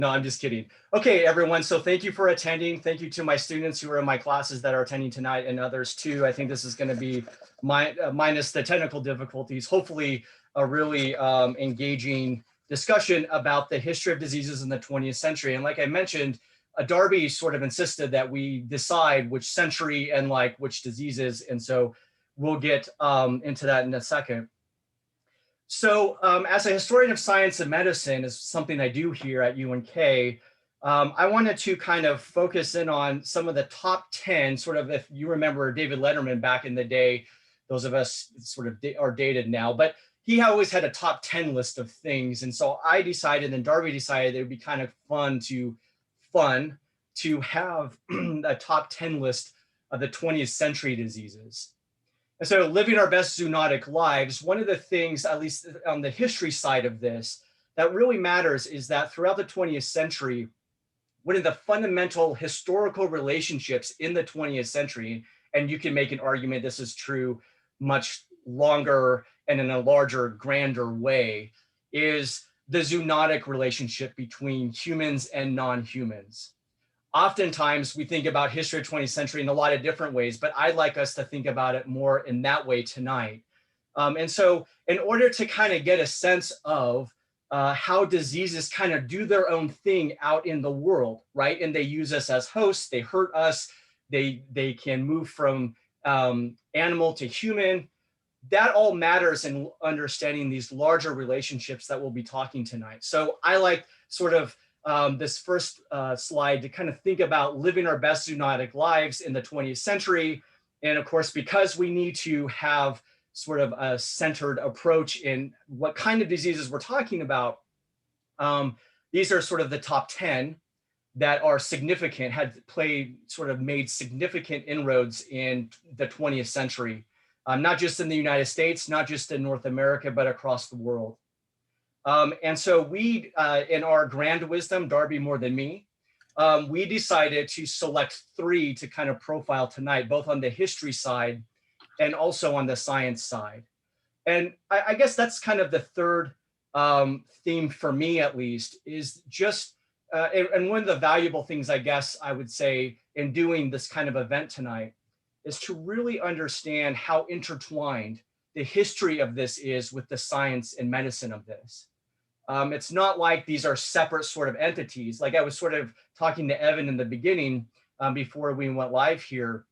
No, I'm just kidding. Okay, everyone. So thank you for attending. Thank you to my students who are in my classes that are attending tonight and others too. I think this is going to be minus the technical difficulties, hopefully a really engaging discussion about the history of diseases in the 20th century. And like I mentioned, Darby sort of insisted that we decide which century and like which diseases. And so we'll get into that in a second. So as a historian of science and medicine is something I do here at UNK, I wanted to kind of focus in on some of the top 10, sort of, if you remember David Letterman back in the day, those of us sort of are dated now, but he always had a top 10 list of things. And so I decided, and Darby decided, it would be kind of fun to have a top 10 list of the 20th century diseases. And so living our best zoonotic lives, one of the things, at least on the history side of this, that really matters is that throughout the 20th century, one of the fundamental historical relationships in the 20th century, and you can make an argument this is true much longer and in a larger, grander way, is the zoonotic relationship between humans and non-humans. Oftentimes we think about history of 20th century in a lot of different ways, but I'd like us to think about it more in that way tonight. And so in order to kind of get a sense of how diseases kind of do their own thing out in the world, right? And they use us as hosts, they hurt us, they can move from animal to human. That all matters in understanding these larger relationships that we'll be talking tonight. So I like sort of this first slide to kind of think about living our best zoonotic lives in the 20th century. And of course, because we need to have sort of a centered approach in what kind of diseases we're talking about, these are sort of the top 10 that are significant, made significant inroads in the 20th century, not just in the United States, not just in North America, but across the world. And so we, in our grand wisdom, Darby more than me, we decided to select 3 to kind of profile tonight, both on the history side and also on the science side. And I guess that's kind of the third theme for me, at least, is just, and one of the valuable things, I guess I would say, in doing this kind of event tonight is to really understand how intertwined the history of this is with the science and medicine of this. It's not like these are separate sort of entities. Like I was sort of talking to Evan in the beginning before we went live here.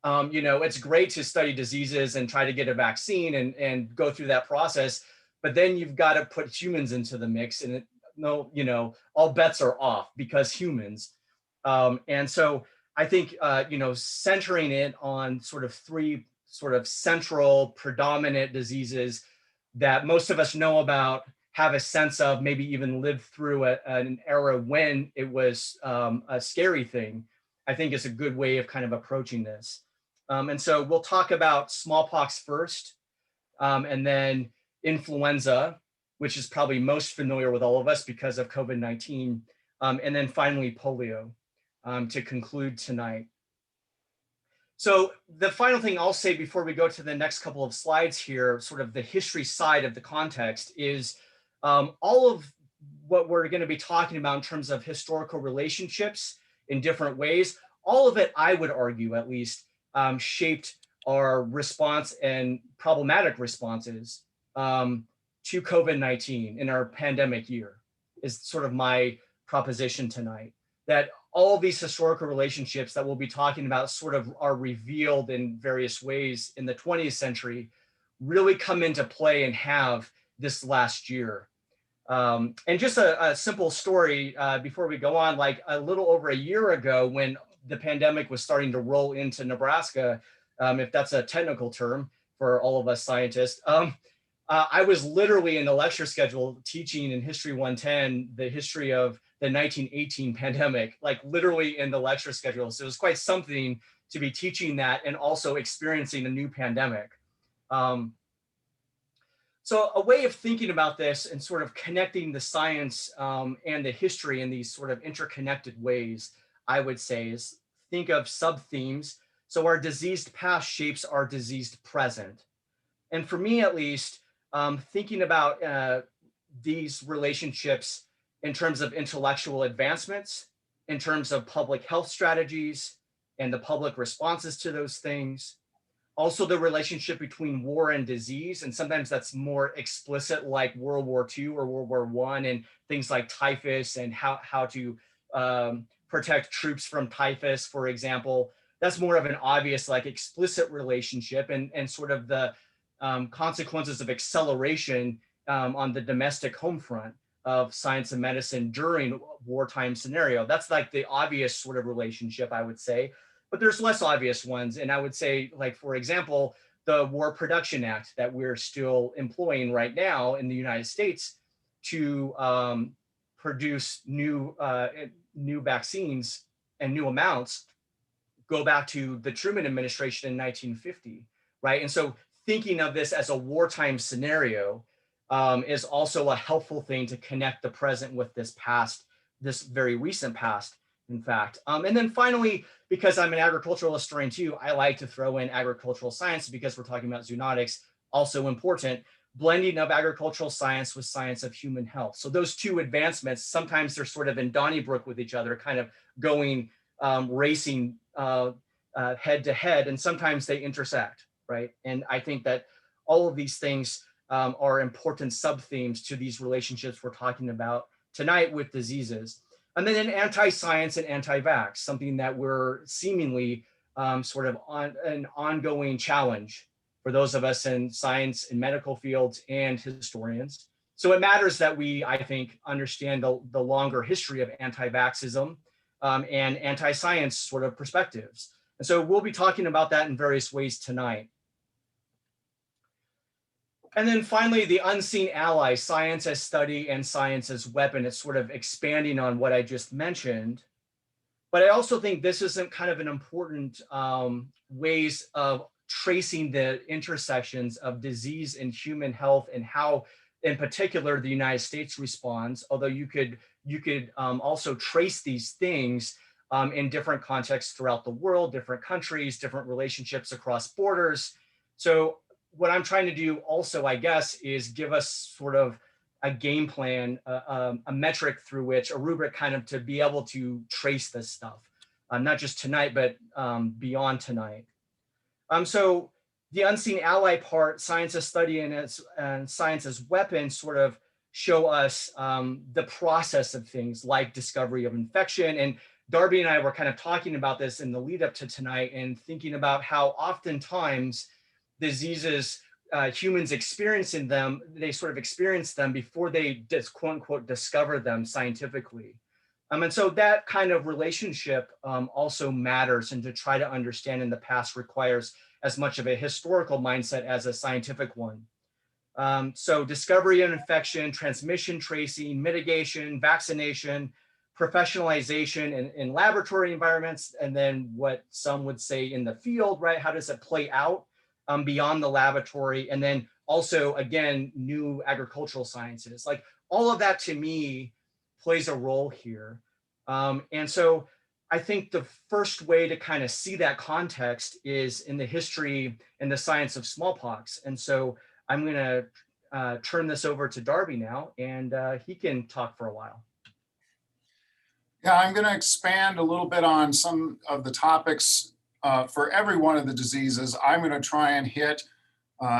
You know, it's great to study diseases and try to get a vaccine and go through that process, but then you've got to put humans into the mix, and all bets are off because humans. And so I think, centering it on sort of 3 sort of central predominant diseases that most of us know about, have a sense of, maybe even lived through an era when it was a scary thing, I think is a good way of kind of approaching this. And so we'll talk about smallpox first, and then influenza, which is probably most familiar with all of us because of COVID-19, and then finally polio to conclude tonight. So the final thing I'll say before we go to the next couple of slides here, sort of the history side of the context, is all of what we're going to be talking about in terms of historical relationships in different ways, all of it, I would argue at least, shaped our response and problematic responses to COVID-19 in our pandemic year, is sort of my proposition tonight. That all of these historical relationships that we'll be talking about sort of are revealed in various ways in the 20th century, really come into play and have this last year. And just a simple story before we go on, like a little over a year ago when the pandemic was starting to roll into Nebraska, if that's a technical term for all of us scientists, I was literally in the lecture schedule teaching in History 110, the history of the 1918 pandemic, like literally in the lecture schedule. So it was quite something to be teaching that and also experiencing a new pandemic. So a way of thinking about this and sort of connecting the science and the history in these sort of interconnected ways, I would say, is think of sub-themes. So our diseased past shapes our diseased present. And for me, at least, thinking about these relationships in terms of intellectual advancements, in terms of public health strategies and the public responses to those things. Also the relationship between war and disease, and sometimes that's more explicit, like World War II or World War I, and things like typhus and how to protect troops from typhus, for example. That's more of an obvious, like explicit relationship, and sort of the consequences of acceleration on the domestic home front of science and medicine during wartime scenario. That's like the obvious sort of relationship, I would say. But there's less obvious ones. And I would say, like, for example, the War Production Act that we're still employing right now in the United States to produce new vaccines and new amounts go back to the Truman administration in 1950, right? And so thinking of this as a wartime scenario is also a helpful thing to connect the present with this past, this very recent past, in fact. And then finally, because I'm an agricultural historian too, I like to throw in agricultural science because we're talking about zoonotics, also important, blending of agricultural science with science of human health. So those two advancements, sometimes they're sort of in Donnybrook with each other, kind of going, racing head to head, and sometimes they intersect, right? And I think that all of these things are important sub-themes to these relationships we're talking about tonight with diseases. And then anti-science and anti-vax, something that we're seemingly sort of on an ongoing challenge for those of us in science and medical fields and historians. So it matters that we, I think, understand the longer history of anti-vaxism and anti-science sort of perspectives. And so we'll be talking about that in various ways tonight. And then finally, the unseen ally, science as study and science as weapon. It's sort of expanding on what I just mentioned. But I also think this isn't kind of an important ways of tracing the intersections of disease and human health and how, in particular, the United States responds. Although you could also trace these things in different contexts throughout the world, different countries, different relationships across borders. So what I'm trying to do also, I guess, is give us sort of a game plan, a metric through which, a rubric kind of to be able to trace this stuff, not just tonight, but beyond tonight. So the unseen ally part, science as study and science as weapon, sort of show us the process of things like discovery of infection. And Darby and I were kind of talking about this in the lead up to tonight and thinking about how oftentimes diseases, humans experiencing them, they sort of experience them before they just quote unquote discover them scientifically. And so that kind of relationship also matters, and to try to understand in the past requires as much of a historical mindset as a scientific one. So discovery and infection, transmission tracing, mitigation, vaccination, professionalization in laboratory environments, and then what some would say in the field, right? How does it play out beyond the laboratory? And then also, again, new agricultural sciences. Like all of that to me plays a role here. And so I think the first way to kind of see that context is in the history and the science of smallpox. And so I'm going to turn this over to Darby now, and he can talk for a while. Yeah, I'm going to expand a little bit on some of the topics for every one of the diseases. I'm going to try and hit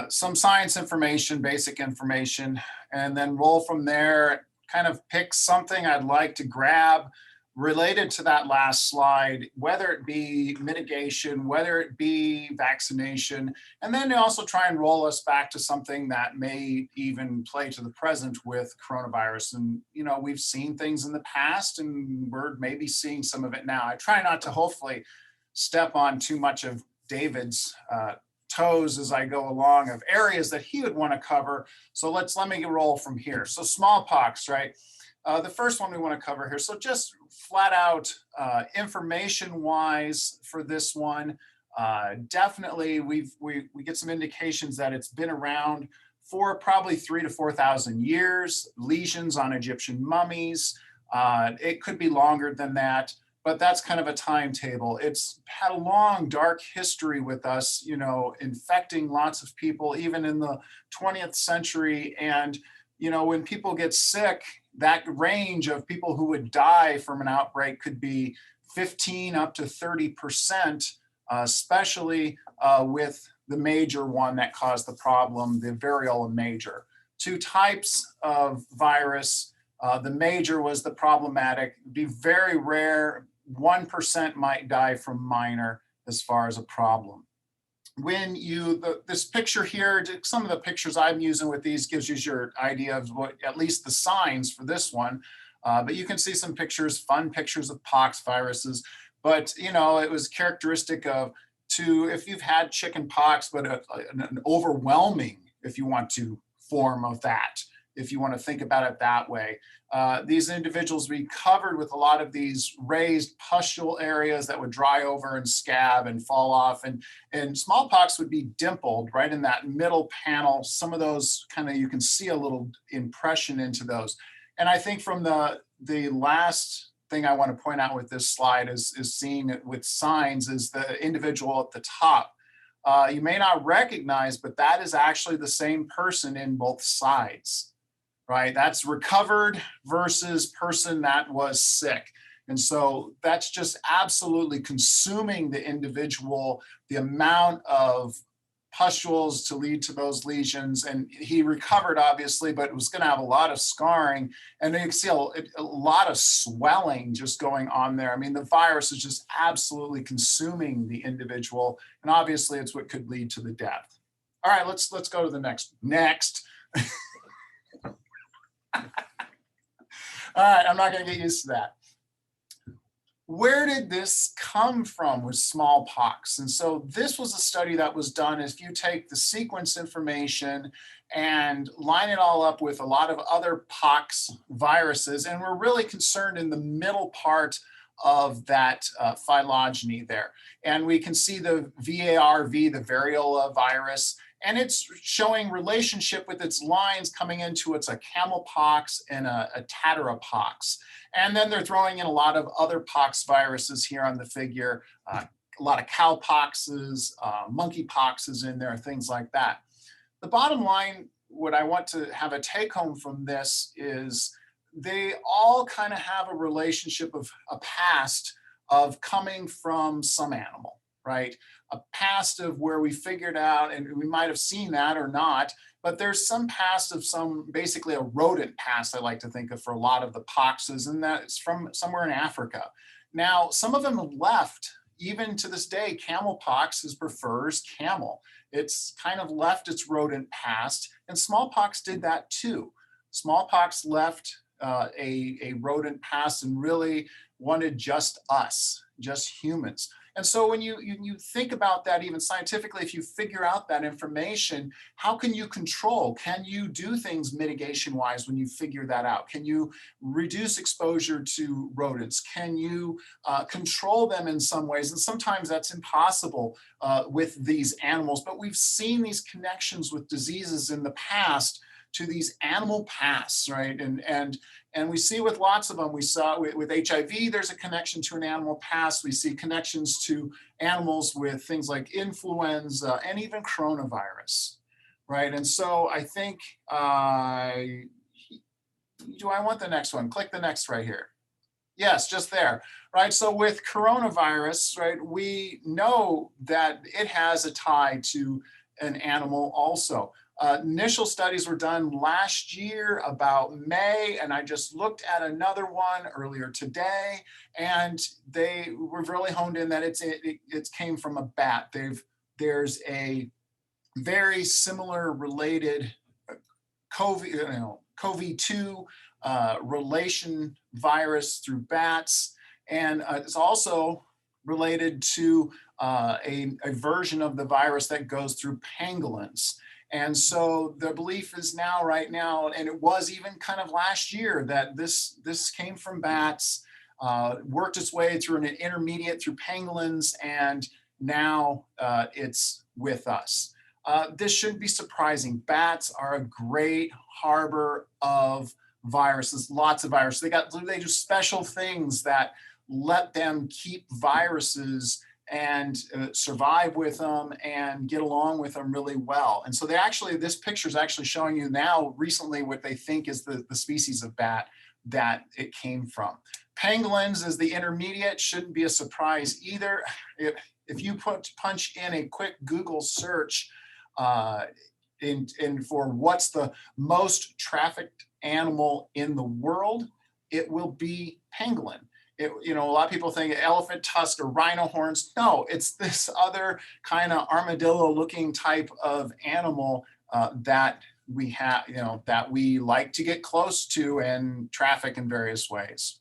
some science information, basic information, and then roll from there, kind of pick something I'd like to grab related to that last slide, whether it be mitigation, whether it be vaccination, and then also try and roll us back to something that may even play to the present with coronavirus. And, you know, we've seen things in the past and we're maybe seeing some of it now. I try not to hopefully step on too much of David's toes as I go along of areas that he would want to cover. So let me roll from here. So smallpox, right? The first one we want to cover here. So just flat out information wise for this one, definitely we get some indications that it's been around for probably 3,000 to 4,000 years, lesions on Egyptian mummies. It could be longer than that, but that's kind of a timetable. It's had a long, dark history with us, you know, infecting lots of people, even in the 20th century. And, you know, when people get sick, that range of people who would die from an outbreak could be 15 up to 30%, especially with the major one that caused the problem, the variola major. Two types of virus. The major was the problematic. It'd be very rare. 1% might die from minor as far as a problem. When this picture here, some of the pictures I'm using with these gives you your idea of what, at least the signs for this one. But you can see some pictures, fun pictures of pox viruses. But, you know, it was characteristic of if you've had chicken pox, but an overwhelming, if you want to, form of that, if you want to think about it that way. These individuals would be covered with a lot of these raised pustule areas that would dry over and scab and fall off. And smallpox would be dimpled right in that middle panel. Some of those kind of, you can see a little impression into those. And I think from the last thing I want to point out with this slide is seeing it with signs is the individual at the top. You may not recognize, but that is actually the same person in both sides, right? That's recovered versus person that was sick. And so that's just absolutely consuming the individual, the amount of pustules to lead to those lesions. And he recovered, obviously, but was going to have a lot of scarring. And you can see a lot of swelling just going on there. I mean, the virus is just absolutely consuming the individual. And obviously, it's what could lead to the death. All right, let's go to the next. All right, I'm not going to get used to that. Where did this come from with smallpox? And so this was a study that was done. If you take the sequence information and line it all up with a lot of other pox viruses, and we're really concerned in the middle part of that phylogeny there. And we can see the VARV, the variola virus, and it's showing relationship with its lines coming into it's a camelpox and a tatteropox. And then they're throwing in a lot of other pox viruses here on the figure, a lot of cowpoxes, monkeypoxes in there, things like that. The bottom line, what I want to have a take home from this is they all kind of have a relationship of a past of coming from some animal, right? A past of where we figured out, and we might have seen that or not, but there's some past of basically a rodent past I like to think of for a lot of the poxes, and that's from somewhere in Africa. Now, some of them have left. Even to this day, camelpox prefers camel. It's kind of left its rodent past, and smallpox did that too. Smallpox left a rodent past and really wanted just us, just humans. And so when you think about that, even scientifically, if you figure out that information, how can you control? Can you do things mitigation-wise when you figure that out? Can you reduce exposure to rodents? Can you control them in some ways? And sometimes that's impossible with these animals, but we've seen these connections with diseases in the past to these animal pasts, right? And we see with lots of them, we saw with HIV, there's a connection to an animal past. We see connections to animals with things like influenza and even coronavirus, right? And so I think, do I want the next one? Click the next right here. Yes, just there, right? So with coronavirus, right, we know that it has a tie to an animal also. Initial studies were done last year about May, and I just looked at another one earlier today, and they were really honed in that it came from a bat. There's a very similar related CoV-2 relation virus through bats, and it's also related to a version of the virus that goes through pangolins. And so the belief is right now, and it was even kind of last year, that this came from bats, worked its way through an intermediate through pangolins, and now it's with us. This shouldn't be surprising. Bats are a great harbor of viruses, lots of viruses. They do special things that let them keep viruses and survive with them and get along with them really well. And so this picture is actually showing you now recently what they think is the species of bat that it came from. Pangolins is the intermediate, shouldn't be a surprise either. If you punch in a quick Google search for what's the most trafficked animal in the world, it will be pangolin. A lot of people think elephant tusk or rhino horns. No, it's this other kind of armadillo-looking type of animal that we have, that we like to get close to and traffic in various ways.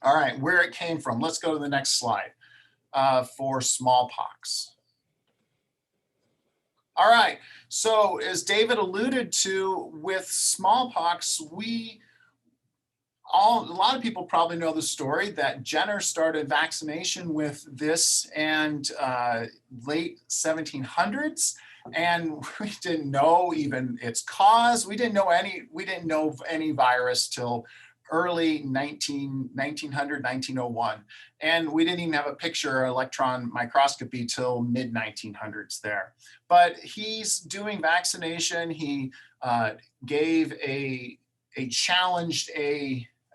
All right, where it came from. Let's go to the next slide for smallpox. All right, so as David alluded to with smallpox, a lot of people probably know the story that Jenner started vaccination with this and late 1700s, and we didn't know even its cause. We didn't know of any virus till early 1900, 1901. And we didn't even have a picture electron microscopy till mid 1900s there. But he's doing vaccination. He challenged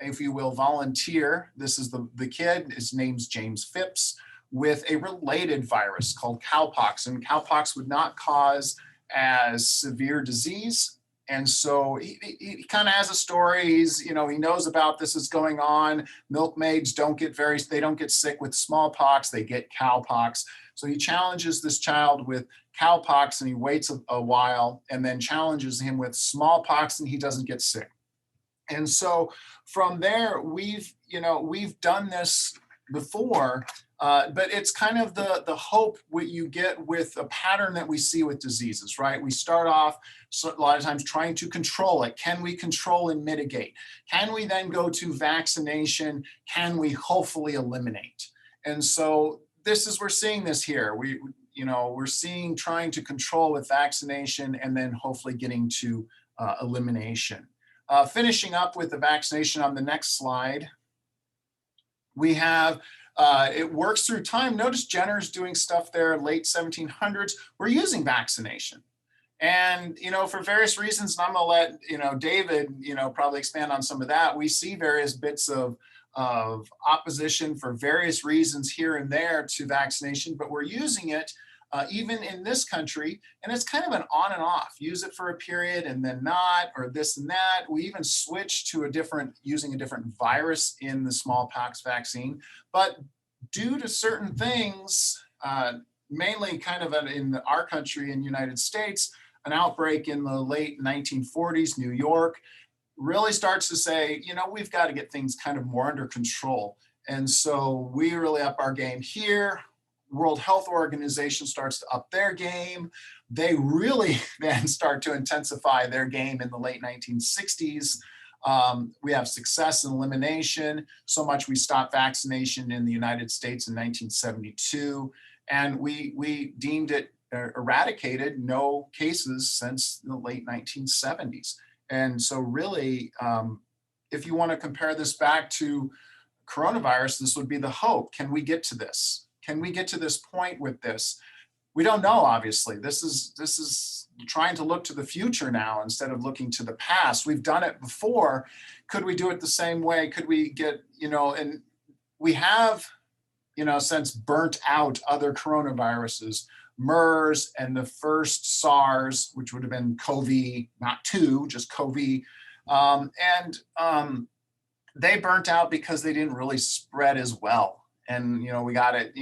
if you will, volunteer. This is the kid, his name's James Phipps, with a related virus called cowpox. And cowpox would not cause as severe disease. And so he kind of has a story. He knows about this is going on. Milkmaids they don't get sick with smallpox, they get cowpox. So he challenges this child with cowpox and he waits a while and then challenges him with smallpox and he doesn't get sick. And so from there, we've done this before, but it's kind of the hope what you get with a pattern that we see with diseases, right? We start off a lot of times trying to control it. Can we control and mitigate? Can we then go to vaccination? Can we hopefully eliminate? And so we're seeing this here. We're seeing trying to control with vaccination and then hopefully getting to elimination. Finishing up with the vaccination on the next slide, we have, it works through time. Notice Jenner's doing stuff there, late 1700s. We're using vaccination. And, for various reasons, and I'm going to let, David, probably expand on some of that. We see various bits of opposition for various reasons here and there to vaccination, but we're using it even in this country, and it's kind of an on and off. Use it for a period and then not, or this and that. We even switched to using a different virus in the smallpox vaccine. But due to certain things, mainly kind of in our country in the United States, an outbreak in the late 1940s, New York, really starts to say, we've got to get things kind of more under control. And so we really up our game here. World Health Organization starts to up their game. They really then start to intensify their game in the late 1960s. We have success in elimination, so much we stopped vaccination in the United States in 1972, and we deemed it eradicated, no cases since the late 1970s. And so really, if you want to compare this back to coronavirus, this would be the hope. Can we get to this? Can we get to this point with this? We don't know, obviously. This is trying to look to the future now instead of looking to the past. We've done it before. Could we do it the same way? Could we get, and we have, since burnt out other coronaviruses, MERS and the first SARS, which would have been COVID, not two, just COVID. They burnt out because they didn't really spread as well. And, we got it,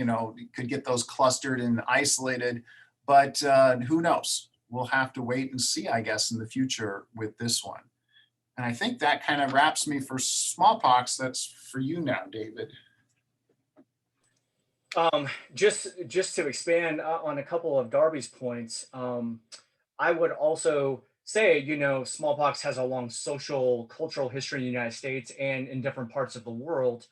could get those clustered and isolated, but who knows? We'll have to wait and see, I guess, in the future with this one. And I think that kind of wraps me for smallpox. That's for you now, David. Just to expand on a couple of Darby's points, I would also say, smallpox has a long social, cultural history in the United States and in different parts of the world.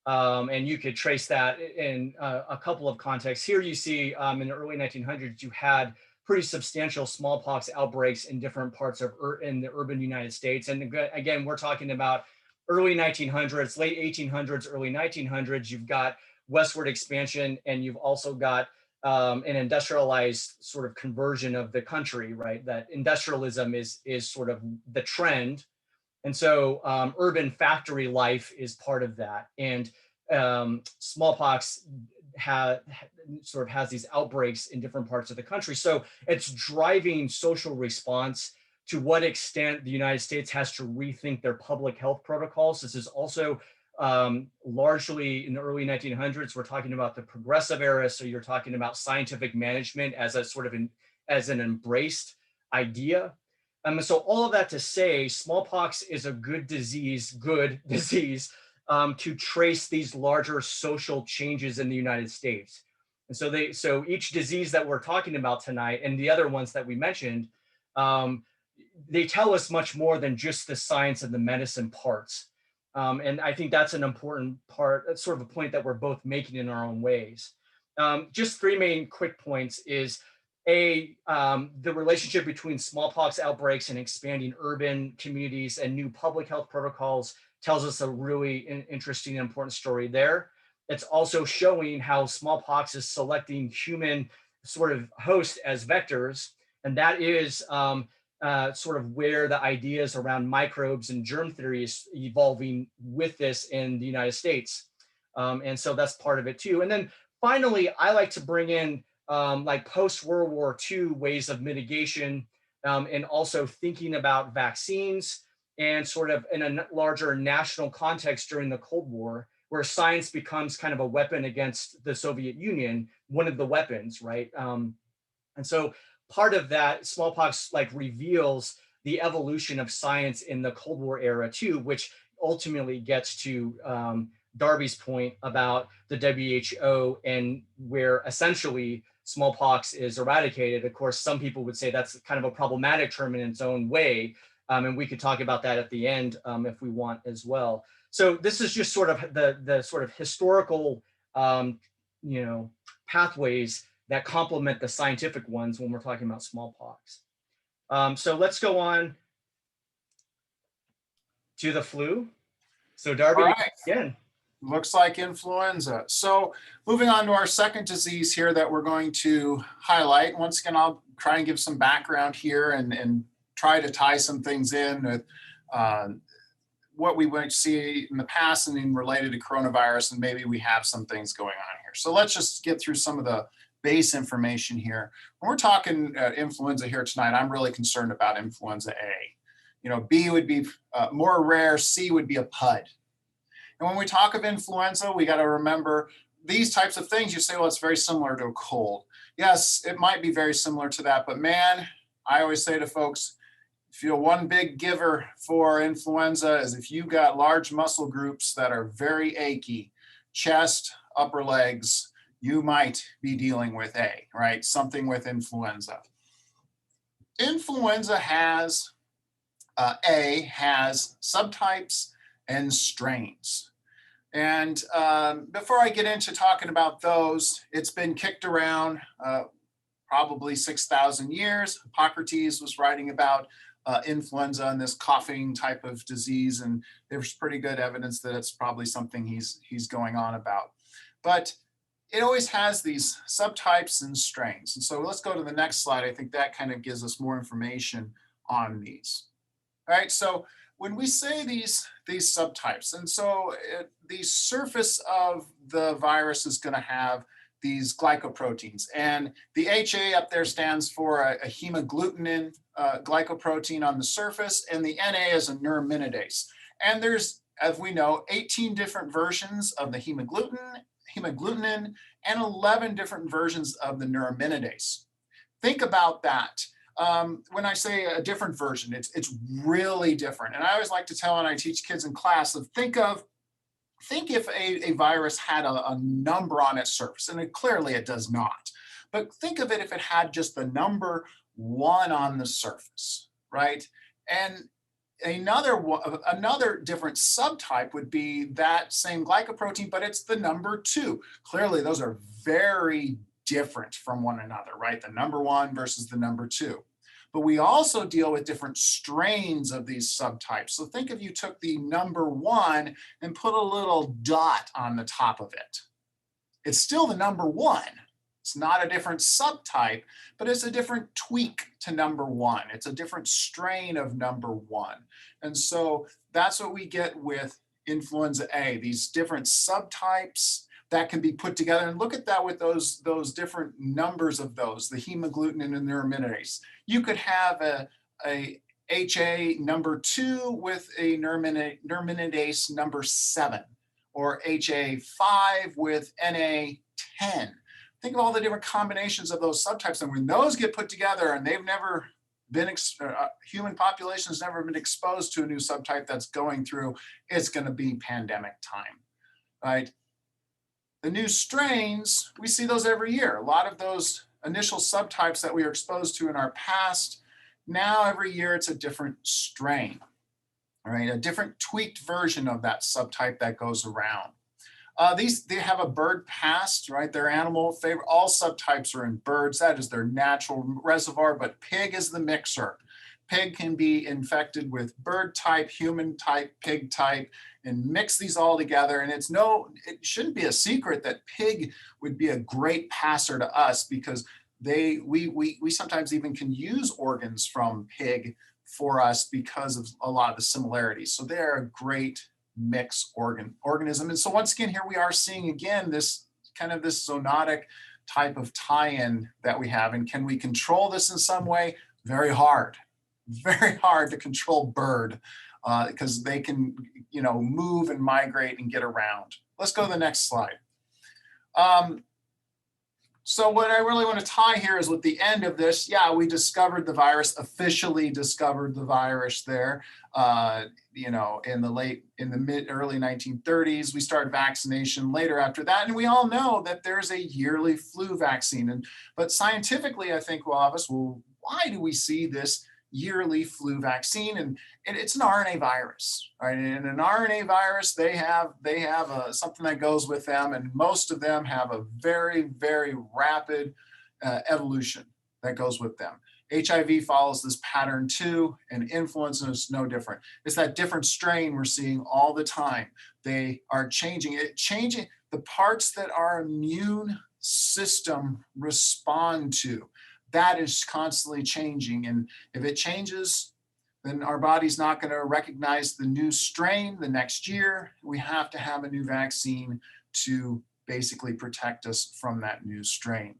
And you could trace that in a couple of contexts. Here you see in the early 1900s, you had pretty substantial smallpox outbreaks in different parts of in the urban United States. And again, we're talking about early 1900s, late 1800s, early 1900s. You've got westward expansion, and you've also got an industrialized sort of conversion of the country, right? That industrialism is sort of the trend. And so urban factory life is part of that. And smallpox sort of has these outbreaks in different parts of the country. So it's driving social response. To what extent the United States has to rethink their public health protocols. This is also largely in the early 1900s. We're talking about the progressive era. So you're talking about scientific management as a sort of as an embraced idea. So all of that to say, smallpox is a good disease to trace these larger social changes in the United States. And so each disease that we're talking about tonight and the other ones that we mentioned, they tell us much more than just the science and the medicine parts. And I think that's an important part, that's sort of a point that we're both making in our own ways. Just three main quick points is the relationship between smallpox outbreaks and expanding urban communities and new public health protocols tells us a really interesting and important story there. It's also showing how smallpox is selecting human sort of hosts as vectors, and that is sort of where the ideas around microbes and germ theory is evolving with this in the United States. And so that's part of it too. And then finally, I like to bring in like post-World War II ways of mitigation, and also thinking about vaccines and sort of in a larger national context during the Cold War, where science becomes kind of a weapon against the Soviet Union, one of the weapons, right? And so part of that, smallpox like reveals the evolution of science in the Cold War era too, which ultimately gets to Darby's point about the WHO and where essentially smallpox is eradicated. Of course, some people would say that's kind of a problematic term in its own way. And we could talk about that at the end if we want as well. So this is just sort of the sort of historical, pathways that complement the scientific ones when we're talking about smallpox. So let's go on to the flu. So Darby, All right. again. Looks like influenza. So moving on to our second disease here that we're going to highlight. Once again, I'll try and give some background here and try to tie some things in with what we went to see in the past and then related to coronavirus, and maybe we have some things going on here. So let's just get through some of the base information here. When we're talking influenza here tonight, I'm really concerned about influenza A. B would be more rare, C would be a PUD. And when we talk of influenza, we got to remember these types of things. You say, well, it's very similar to a cold. Yes, it might be very similar to that, but man, I always say to folks, one big giver for influenza is if you've got large muscle groups that are very achy, chest, upper legs, you might be dealing with A, right? Something with influenza. Influenza has, A has subtypes and strains. And before I get into talking about those, it's been kicked around probably 6,000 years. Hippocrates was writing about influenza and this coughing type of disease, and there's pretty good evidence that it's probably something he's going on about. But it always has these subtypes and strains. And so let's go to the next slide. I think that kind of gives us more information on these. All right, so when we say these subtypes, and so the surface of the virus is going to have these glycoproteins, and the HA up there stands for a hemagglutinin glycoprotein on the surface, and the NA is a neuraminidase. And there's, as we know, 18 different versions of the hemagglutinin and 11 different versions of the neuraminidase. Think about that. When I say a different version, it's really different. And I always like to tell when I teach kids in class of think if a virus had a number on its surface, and clearly it does not. But think of it if it had just the number 1 on the surface, right? And another different subtype would be that same glycoprotein, but it's the number 2. Clearly, those are very different from one another, right? The number 1 versus the number 2. But we also deal with different strains of these subtypes. So think if you took the number 1 and put a little dot on the top of it. It's still the number 1. It's not a different subtype, but it's a different tweak to number one. It's a different strain of number one. And so that's what we get with influenza A, these different subtypes that can be put together. And look at that with those different numbers of those, the hemagglutinin and neuraminidase. You could have a HA number 2 with a neuraminidase number 7, or HA5 with NA10. Think of all the different combinations of those subtypes. And when those get put together and they've never been, human population has never been exposed to a new subtype that's going through, it's going to be pandemic time, right? The new strains, we see those every year. A lot of those initial subtypes that we were exposed to in our past, now every year it's a different strain, right? A different tweaked version of that subtype that goes around. They have a bird past, right? Their animal favorite. All subtypes are in birds. That is their natural reservoir, but pig is the mixer. Pig can be infected with bird type, human type, pig type, and mix these all together. And it shouldn't be a secret that pig would be a great passer to us, because we sometimes even can use organs from pig for us because of a lot of the similarities. So they're a great mix organism. And so once again, here we are seeing again this zoonotic type of tie-in that we have. And can we control this in some way? Very hard to control bird, because they can, move and migrate and get around. Let's go to the next slide. So what I really want to tie here is with the end of this. Yeah, we discovered the virus, officially discovered the virus there, in the early 1930s. We started vaccination later after that. And we all know that there's a yearly flu vaccine. But scientifically, I think all of us, well, why do we see this yearly flu vaccine? And it's an RNA virus, right? And an RNA virus, they have something that goes with them, and most of them have a very, very rapid evolution that goes with them. HIV follows this pattern too, and influenza is no different. It's that different strain we're seeing all the time. They are changing the parts that our immune system respond to. That is constantly changing. And if it changes, then our body's not going to recognize the new strain the next year. We have to have a new vaccine to basically protect us from that new strain.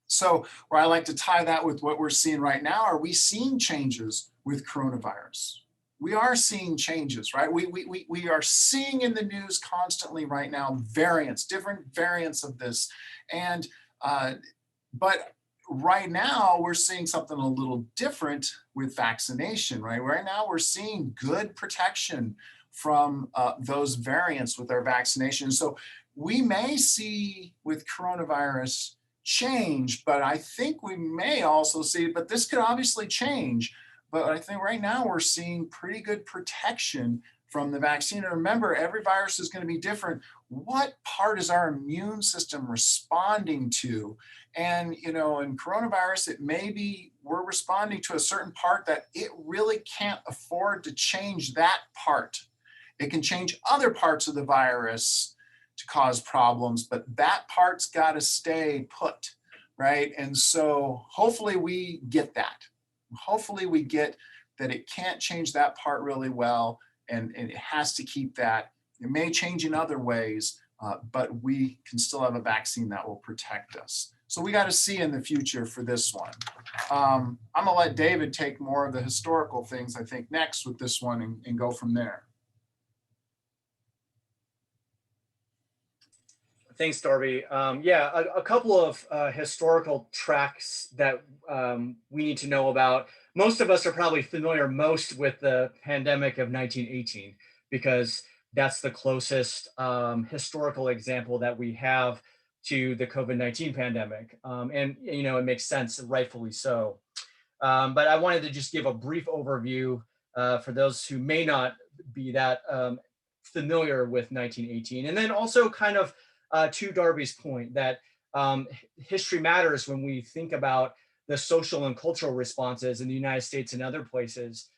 So where I like to tie that with what we're seeing right now, are we seeing changes with coronavirus? We are seeing changes, right? We are seeing in the news constantly right now different variants of this. And but right now, we're seeing something a little different with vaccination, right? Right now, we're seeing good protection from those variants with our vaccination. So we may see with coronavirus change, but I think we may also see, but this could obviously change. But I think right now we're seeing pretty good protection from the vaccine. And remember, every virus is going to be different. What part is our immune system responding to? And, in coronavirus, it may be we're responding to a certain part that it really can't afford to change that part. It can change other parts of the virus to cause problems, but that part's got to stay put, right? And so hopefully we get that. Hopefully we get that it can't change that part really well, and it has to keep that. It may change in other ways, but we can still have a vaccine that will protect us. So we got to see in the future for this one. I'm going to let David take more of the historical things, I think, next with this one and go from there. Thanks, Darby. A couple of historical tracks that we need to know about. Most of us are probably familiar most with the pandemic of 1918, because that's the closest historical example that we have to the COVID-19 pandemic. And it makes sense, rightfully so. But I wanted to just give a brief overview for those who may not be that familiar with 1918. And then also kind of to Darby's point that history matters when we think about the social and cultural responses in the United States and other places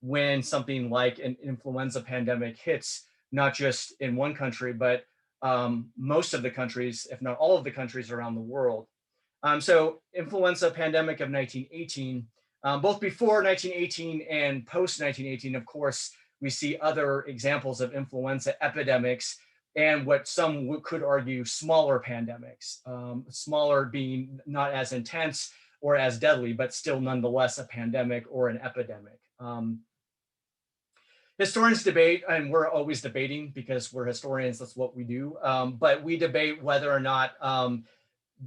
when something like an influenza pandemic hits, not just in one country, but most of the countries, if not all of the countries around the world. So influenza pandemic of 1918, both before 1918 and post 1918, of course, we see other examples of influenza epidemics and what some could argue smaller pandemics, smaller being not as intense or as deadly, but still nonetheless a pandemic or an epidemic. Historians debate, and we're always debating because we're historians, that's what we do, but we debate whether or not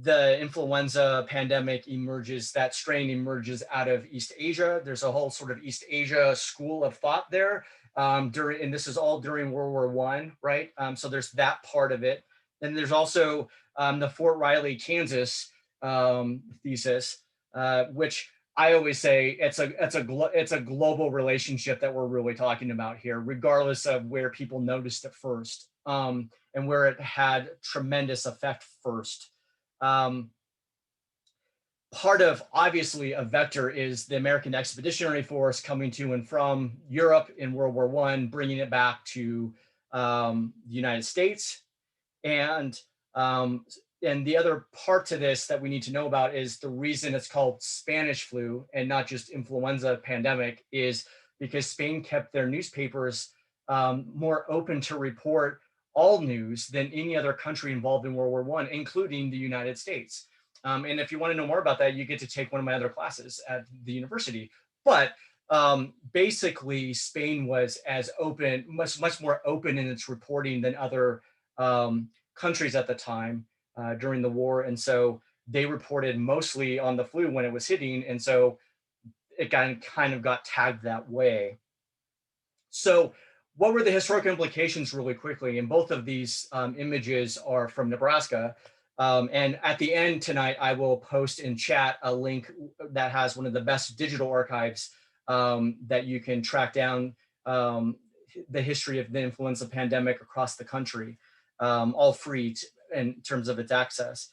the influenza pandemic emerges, that strain emerges out of East Asia. There's a whole sort of East Asia school of thought there, and this is all during World War I, right? So there's that part of it. And there's also the Fort Riley, Kansas thesis, which I always say it's a global relationship that we're really talking about here, regardless of where people noticed it first, and where it had tremendous effect first. Part of, obviously, a vector is the American Expeditionary Force coming to and from Europe in World War I, bringing it back to the United States. And the other part to this that we need to know about is the reason it's called Spanish flu and not just influenza pandemic is because Spain kept their newspapers more open to report all news than any other country involved in World War I, including the United States. And if you want to know more about that, you get to take one of my other classes at the university. But basically, Spain was as open, much more open in its reporting than other countries at the time during the war. And so they reported mostly on the flu when it was hitting. And so it kind of got tagged that way. So what were the historical implications really quickly? And both of these images are from Nebraska. And at the end tonight, I will post in chat a link that has one of the best digital archives that you can track down the history of the influenza pandemic across the country, all free in terms of its access.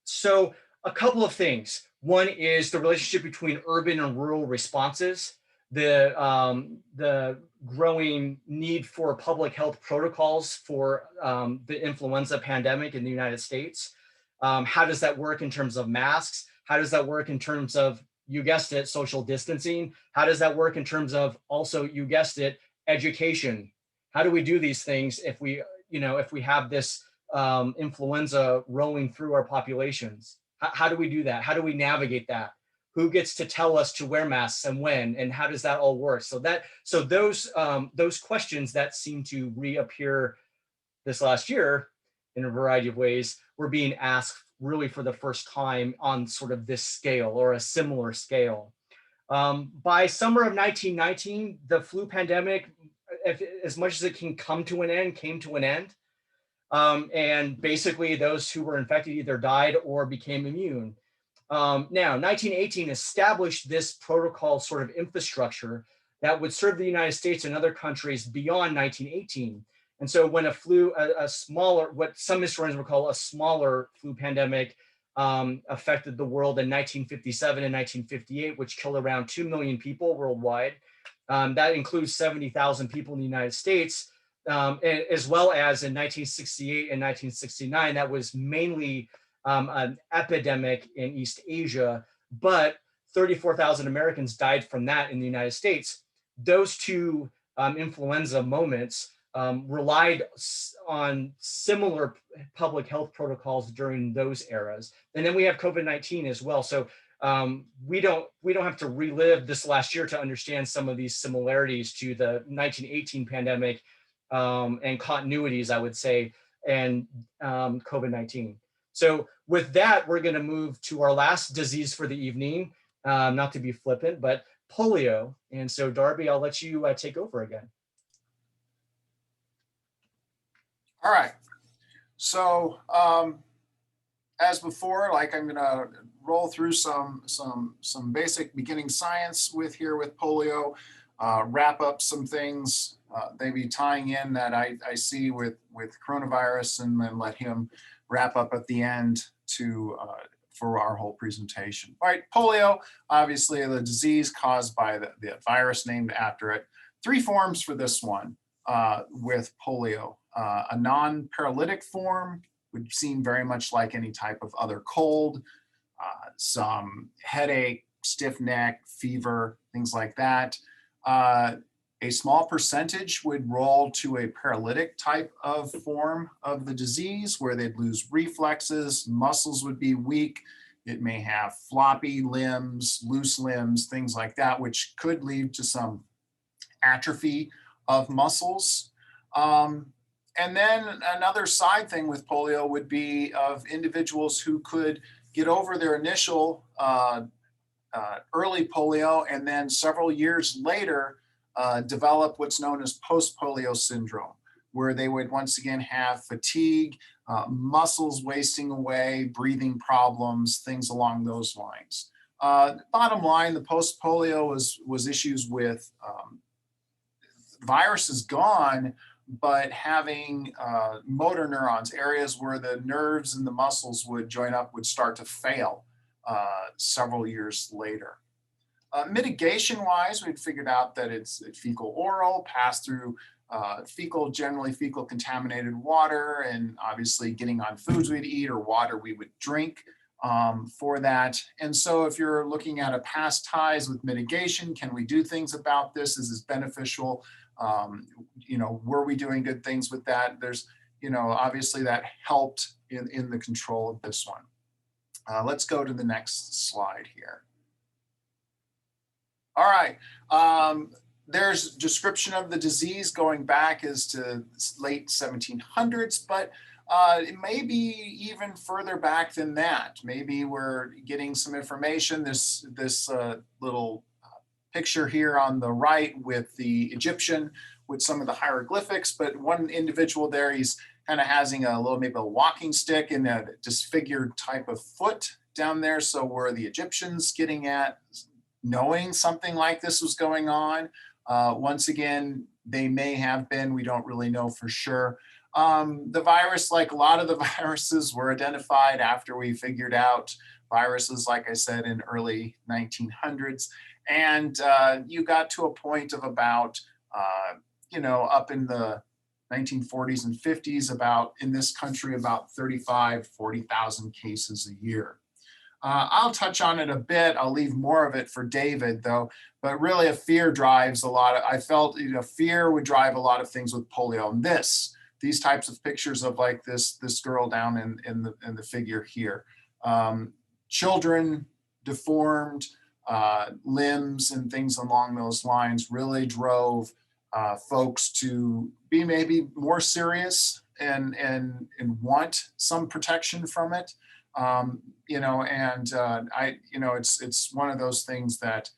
So a couple of things. One is the relationship between urban and rural responses, the growing need for public health protocols for the influenza pandemic in the United States. How does that work in terms of masks? How does that work in terms of, you guessed it, social distancing? How does that work in terms of also, you guessed it, education? How do we do these things if we have this influenza rolling through our populations? How do we do that? How do we navigate that? Who gets to tell us to wear masks and when, and how does that all work? So those questions that seem to reappear this last year in a variety of ways were being asked really for the first time on sort of this scale or a similar scale. By summer of 1919, the flu pandemic, as much as it can come to an end, came to an end. And basically those who were infected either died or became immune. Now, 1918 established this protocol sort of infrastructure that would serve the United States and other countries beyond 1918. And so when a smaller, what some historians would call a smaller flu pandemic affected the world in 1957 and 1958, which killed around 2 million people worldwide. That includes 70,000 people in the United States, as well as in 1968 and 1969, that was mainly an epidemic in East Asia, but 34,000 Americans died from that in the United States. Those two influenza moments relied on similar public health protocols during those eras. And then we have COVID-19 as well. So we don't have to relive this last year to understand some of these similarities to the 1918 pandemic and continuities, I would say, and COVID-19. So with that, we're going to move to our last disease for the evening, not to be flippant, but polio. And so Darby, I'll let you take over again. All right. So as before, like I'm going to roll through some basic beginning science with polio, wrap up some things, maybe tying in that I see with coronavirus, and then let him wrap up at the end for our whole presentation. All right, polio, obviously the disease caused by the virus named after it. 3 forms for this one with polio. A non-paralytic form would seem very much like any type of other cold, some headache, stiff neck, fever, things like that. A small percentage would roll to a paralytic type of form of the disease where they'd lose reflexes, muscles would be weak. It may have floppy limbs, loose limbs, things like that, which could lead to some atrophy of muscles. And then another side thing with polio would be of individuals who could get over their initial early polio and then several years later develop what's known as post-polio syndrome, where they would once again have fatigue, muscles wasting away, breathing problems, things along those lines. Bottom line, the post-polio was issues with virus is gone, but having motor neurons, areas where the nerves and the muscles would join up, would start to fail several years later. Mitigation-wise, we'd figured out that it's fecal oral, pass through generally fecal contaminated water, and obviously getting on foods we'd eat or water we would drink for that. And so if you're looking at a past ties with mitigation, can we do things about this? Is this beneficial? Were we doing good things with that? There's, obviously that helped in the control of this one. Let's go to the next slide here. All right. There's description of the disease going back as to late 1700s, but it may be even further back than that. Maybe we're getting some information. This little picture here on the right with the Egyptian with some of the hieroglyphics, but one individual there, he's kind of having maybe a walking stick and a disfigured type of foot down there. So were the Egyptians getting at knowing something like this was going on? Once again, they may have been, we don't really know for sure. The virus, like a lot of the viruses, were identified after we figured out viruses, like I said, in early 1900s. And you got to a point of about, up in the 1940s and 50s, about in this country, about 40,000 cases a year. I'll touch on it a bit. I'll leave more of it for David, though. But really, a fear drives a lot. I felt fear would drive a lot of things with polio. And these types of pictures of like this girl down in the figure here, children deformed, limbs and things along those lines really drove folks to be maybe more serious and want some protection from it. It's one of those things that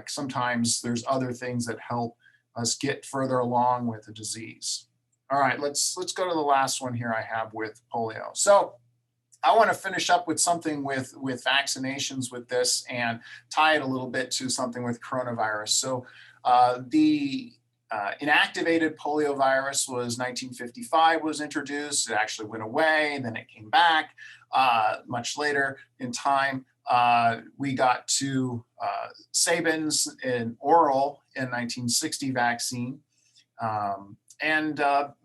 sometimes there's other things that help us get further along with the disease. All right, let's go to the last one here I have with polio. So I want to finish up with something with vaccinations with this and tie it a little bit to something with coronavirus. So the inactivated poliovirus was 1955 was introduced. It actually went away, and then it came back much later in time. We got to Sabin's in oral in 1960 vaccine.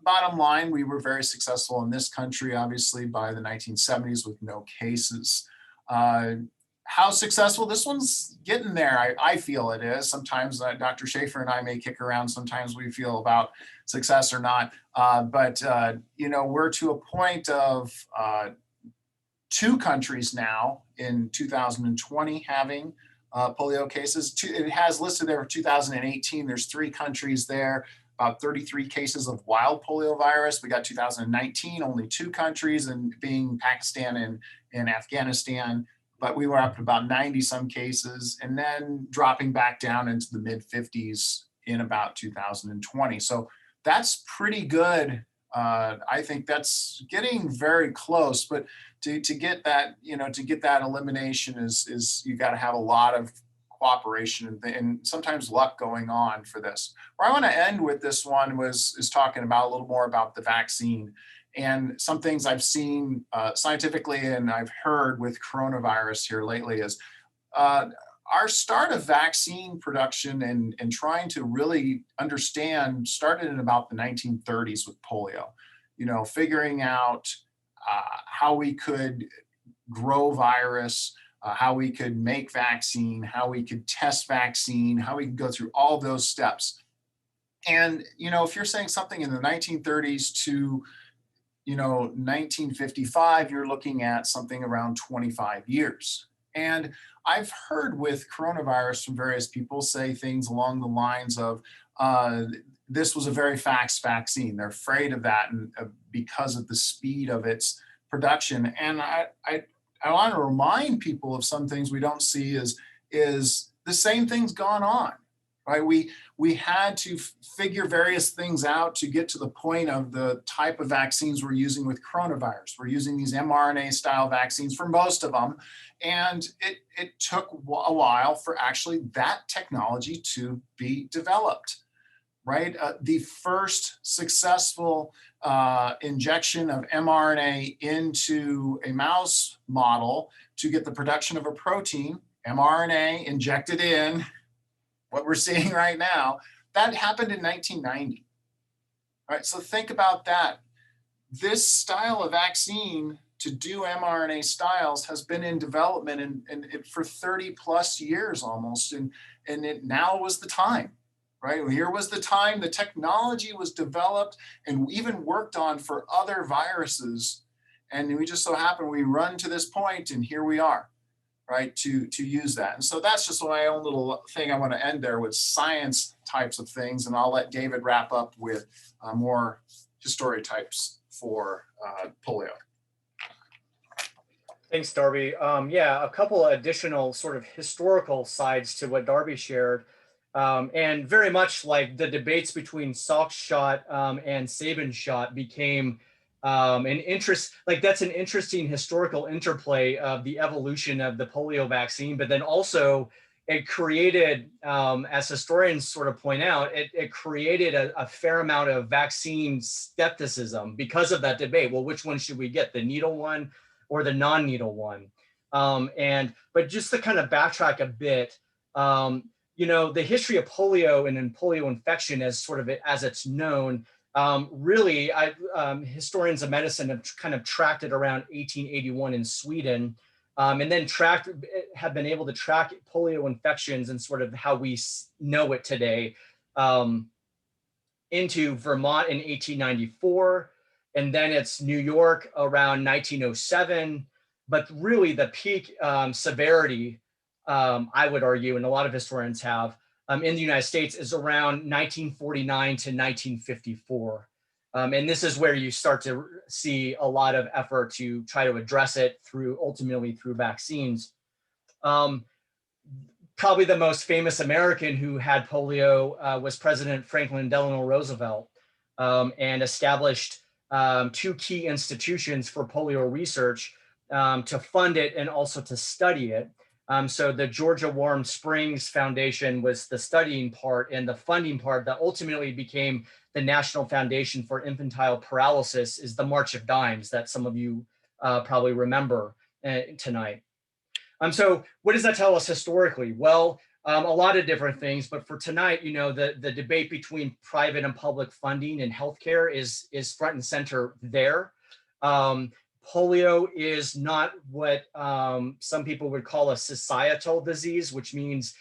Bottom line, we were very successful in this country, obviously, by the 1970s with no cases. How successful? This one's getting there. I feel it is. Sometimes Dr. Schaefer and I may kick around. Sometimes we feel about success or not. But we're to a point of 2 countries now in 2020 having polio cases. It has listed there for 2018. There's 3 countries there. About 33 cases of wild polio virus. We got 2019, only 2 countries, and being Pakistan and Afghanistan. But we were up to about 90 some cases, and then dropping back down into the mid 50s in about 2020. So that's pretty good. I think that's getting very close, but to get that, to get that elimination is you got to have a lot of cooperation and sometimes luck going on for this. Where I want to end with this one is talking about a little more about the vaccine and some things I've seen scientifically and I've heard with coronavirus here lately is our start of vaccine production and trying to really understand started in about the 1930s with polio. figuring out how we could grow virus, how we could make vaccine, how we could test vaccine, how we could go through all those steps. And, if you're saying something in the 1930s to, 1955, you're looking at something around 25 years. And I've heard with coronavirus from various people say things along the lines of, this was a very fast vaccine. They're afraid of that and because of the speed of its production. And I want to remind people of some things we don't see is the same thing's gone on, right? We had to figure various things out to get to the point of the type of vaccines we're using with coronavirus. We're using these mRNA style vaccines for most of them. And it took a while for actually that technology to be developed, right? The first successful injection of mRNA into a mouse model to get the production of a protein, mRNA injected in, what we're seeing right now, that happened in 1990. All right, so think about that. This style of vaccine to do mRNA styles has been in development and for 30 plus years almost, and now was the time. Right? Here was the time the technology was developed and even worked on for other viruses. And we just so happen we run to this point and here we are, right, to use that. And so that's just my own little thing. I want to end there with science types of things. And I'll let David wrap up with more history types for polio. Thanks, Darby. Yeah, a couple additional sort of historical sides to what Darby shared. And very much like the debates between Salk shot and Sabin shot became an interest, like that's an interesting historical interplay of the evolution of the polio vaccine, but then also it created, as historians sort of point out, it created a fair amount of vaccine skepticism because of that debate. Well, which one should we get, the needle one or the non-needle one? But just to kind of backtrack a bit, the history of polio and polio infection as sort of as it's known, really, historians of medicine have kind of tracked it around 1881 in Sweden, and then have been able to track polio infections and sort of how we know it today into Vermont in 1894, and then it's New York around 1907. But really the peak severity, I would argue, and a lot of historians have, in the United States is around 1949 to 1954. And this is where you start to see a lot of effort to try to address it ultimately through vaccines. Probably the most famous American who had polio was President Franklin Delano Roosevelt, and established two key institutions for polio research to fund it and also to study it. So the Georgia Warm Springs Foundation was the studying part, and the funding part that ultimately became the National Foundation for Infantile Paralysis is the March of Dimes that some of you probably remember tonight. So what does that tell us historically? Well, a lot of different things, but for tonight, the debate between private and public funding in healthcare is front and center there. Polio is not what some people would call a societal disease, which means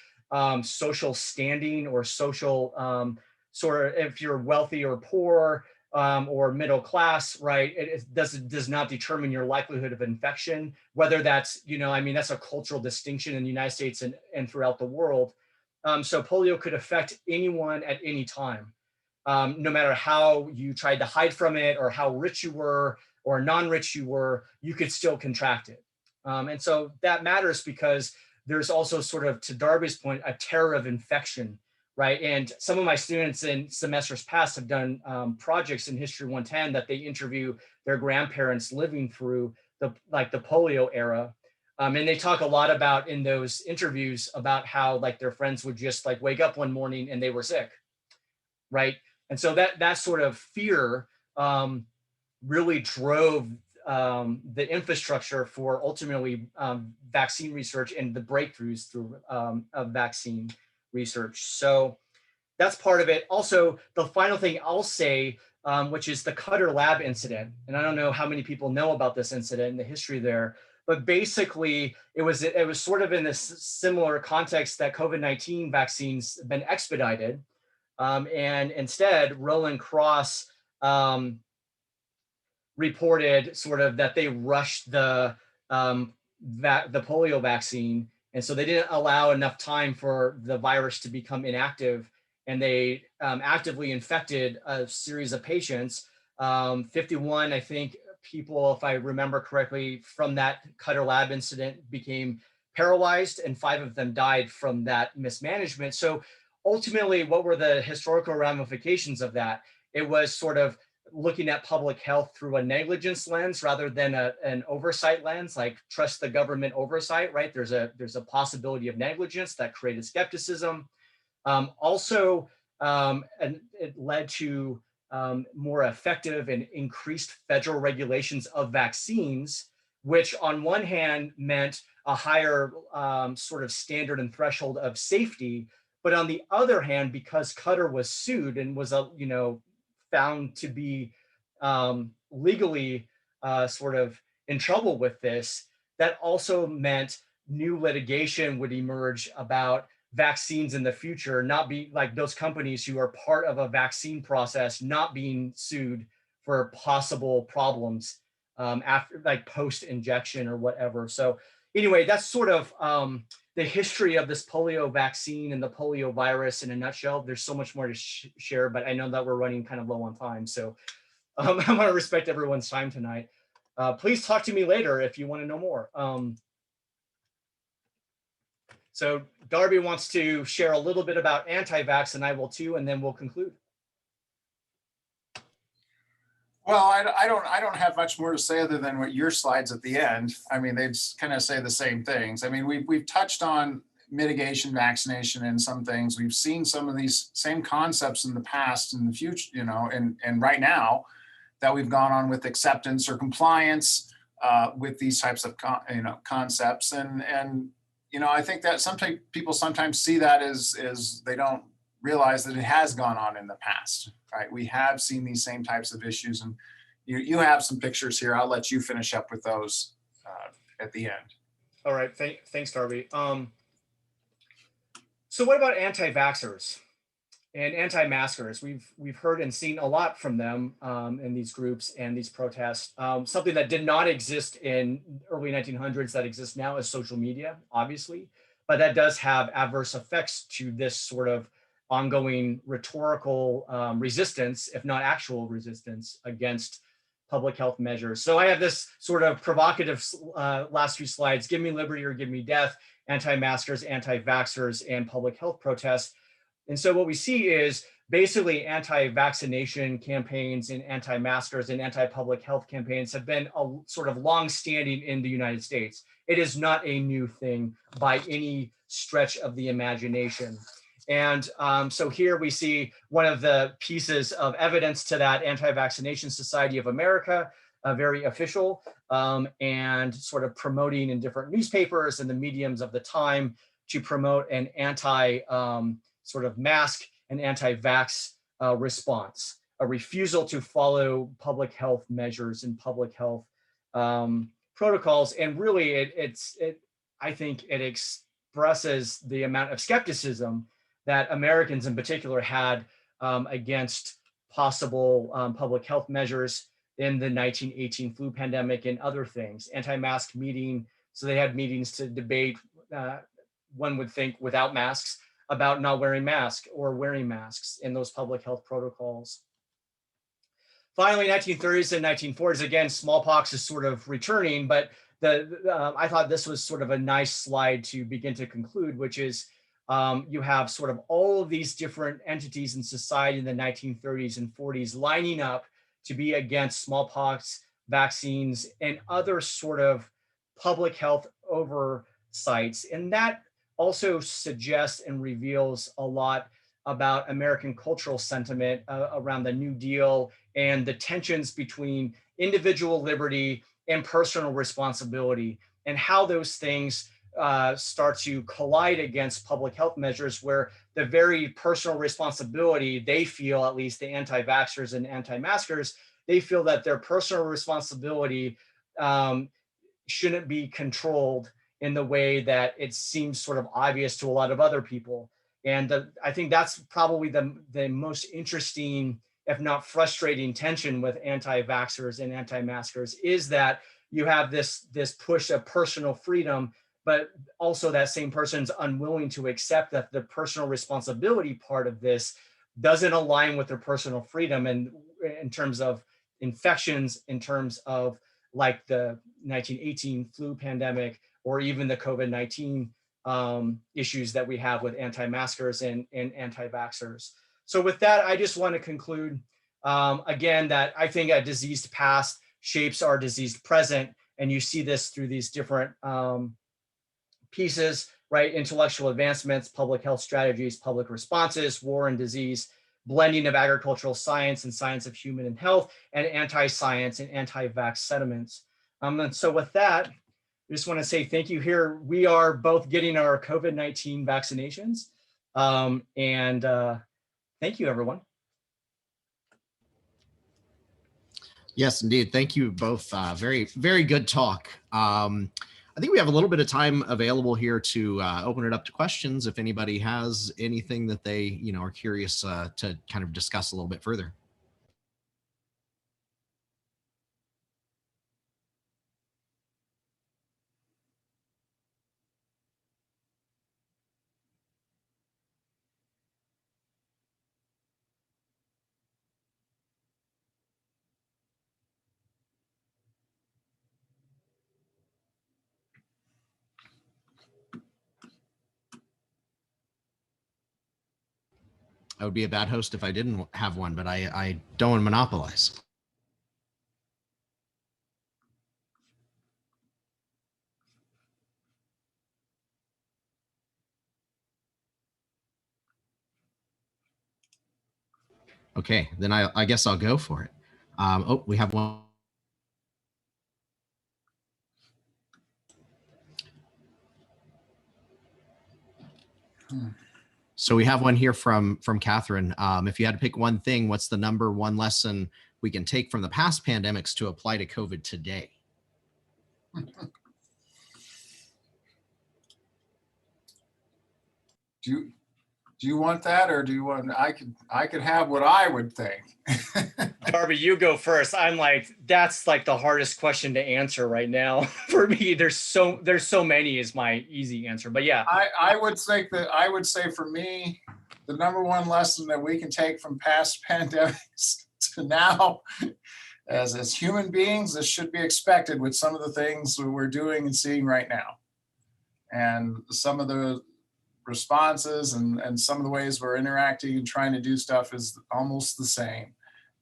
social standing or social sort of, if you're wealthy or poor or middle class, right? It does not determine your likelihood of infection, whether that's, that's a cultural distinction in the United States and throughout the world. So polio could affect anyone at any time, no matter how you tried to hide from it or how rich you were or non-rich you were, you could still contract it. And so that matters because there's also sort of, to Darby's point, a terror of infection, right? And some of my students in semesters past have done projects in History 110 that they interview their grandparents living through the polio era. And they talk a lot about in those interviews about how their friends would just wake up one morning and they were sick, right? And so that sort of fear really drove the infrastructure for ultimately vaccine research and the breakthroughs through of vaccine research. So that's part of it. Also, the final thing I'll say which is the Cutter Lab incident. And I don't know how many people know about this incident and the history there, but basically it was sort of in this similar context that COVID-19 vaccines have been expedited. And instead, Roland Cross reported sort of that they rushed the polio vaccine, and so they didn't allow enough time for the virus to become inactive, and they actively infected a series of patients. 51, I think, people, if I remember correctly, from that Cutter Lab incident became paralyzed, and 5 of them died from that mismanagement. So ultimately, what were the historical ramifications of that? It was sort of looking at public health through a negligence lens rather than an oversight lens, like trust the government oversight, right? There's a possibility of negligence that created skepticism. And it led to more effective and increased federal regulations of vaccines, which on one hand meant a higher sort of standard and threshold of safety. But on the other hand, because Cutter was sued and was, found to be legally sort of in trouble with this, that also meant new litigation would emerge about vaccines in the future, not be like those companies who are part of a vaccine process not being sued for possible problems after, like, post injection or whatever. So anyway, that's sort of the history of this polio vaccine and the polio virus in a nutshell. There's so much more to share, but I know that we're running kind of low on time. So I want to respect everyone's time tonight. Please talk to me later if you want to know more. So Darby wants to share a little bit about anti-vax, and I will too, and then we'll conclude. Well, I don't have much more to say other than what your slides at the end. I mean, they kind of say the same things. I mean, we've touched on mitigation, vaccination, and some things. We've seen some of these same concepts in the past, in the future, and right now that we've gone on with acceptance or compliance with these types of concepts. And I think that people sometimes see that as they don't realize that it has gone on in the past, right? We have seen these same types of issues, and you have some pictures here. I'll let you finish up with those at the end. All right, thanks, Darby. So what about anti-vaxxers and anti-maskers? We've heard and seen a lot from them in these groups and these protests. Something that did not exist in early 1900s that exists now is social media, obviously, but that does have adverse effects to this sort of ongoing rhetorical resistance, if not actual resistance, against public health measures. So I have this sort of provocative last few slides: give me liberty or give me death, anti-maskers, anti-vaxxers, and public health protests. And so what we see is basically anti-vaccination campaigns and anti-maskers and anti-public health campaigns have been a sort of long-standing in the United States. It is not a new thing by any stretch of the imagination. And so here we see one of the pieces of evidence to that: Anti-Vaccination Society of America, very official, and sort of promoting in different newspapers and the mediums of the time to promote an anti sort of mask and anti-vax response, a refusal to follow public health measures and public health protocols. And really, I think it expresses the amount of skepticism that Americans in particular had against possible public health measures in the 1918 flu pandemic and other things. Anti-mask meeting, so they had meetings to debate, one would think without masks, about not wearing masks or wearing masks in those public health protocols. Finally, 1930s and 1940s, again, smallpox is sort of returning, but I thought this was sort of a nice slide to begin to conclude, which is you have sort of all of these different entities in society in the 1930s and 40s lining up to be against smallpox vaccines and other sort of public health oversights. And that also suggests and reveals a lot about American cultural sentiment around the New Deal and the tensions between individual liberty and personal responsibility, and how those things start to collide against public health measures where the very personal responsibility they feel, at least the anti-vaxxers and anti-maskers, they feel that their personal responsibility shouldn't be controlled in the way that it seems sort of obvious to a lot of other people. And I think that's probably the most interesting, if not frustrating, tension with anti-vaxxers and anti-maskers, is that you have this push of personal freedom, but also that same person's unwilling to accept that the personal responsibility part of this doesn't align with their personal freedom, and in terms of infections, in terms of like the 1918 flu pandemic, or even the COVID-19 issues that we have with anti-maskers and anti-vaxxers. So with that, I just want to conclude again that I think a diseased past shapes our diseased present, and you see this through these different pieces, right? Intellectual advancements, public health strategies, public responses, war and disease, blending of agricultural science and science of human and health, and anti-science and anti-vax sentiments. And so with that, I just want to say thank you. Here we are both getting our COVID-19 vaccinations. Thank you, everyone. Yes, indeed. Thank you both. Very, very good talk. I think we have a little bit of time available here to open it up to questions if anybody has anything that they, are curious to kind of discuss a little bit further. I would be a bad host if I didn't have one, but I don't want to monopolize. Okay, then I guess I'll go for it. Oh, we have one. So we have one here from Catherine. If you had to pick one thing, what's the number one lesson we can take from the past pandemics to apply to COVID today? Do you want that, or do you want, I could have what I would think. Darby, you go first. I'm like, that's like the hardest question to answer right now for me. There's so many is my easy answer, but yeah. I would say for me, the number one lesson that we can take from past pandemics to now, as human beings, this should be expected with some of the things we're doing and seeing right now. And some of the responses and some of the ways we're interacting and trying to do stuff is almost the same.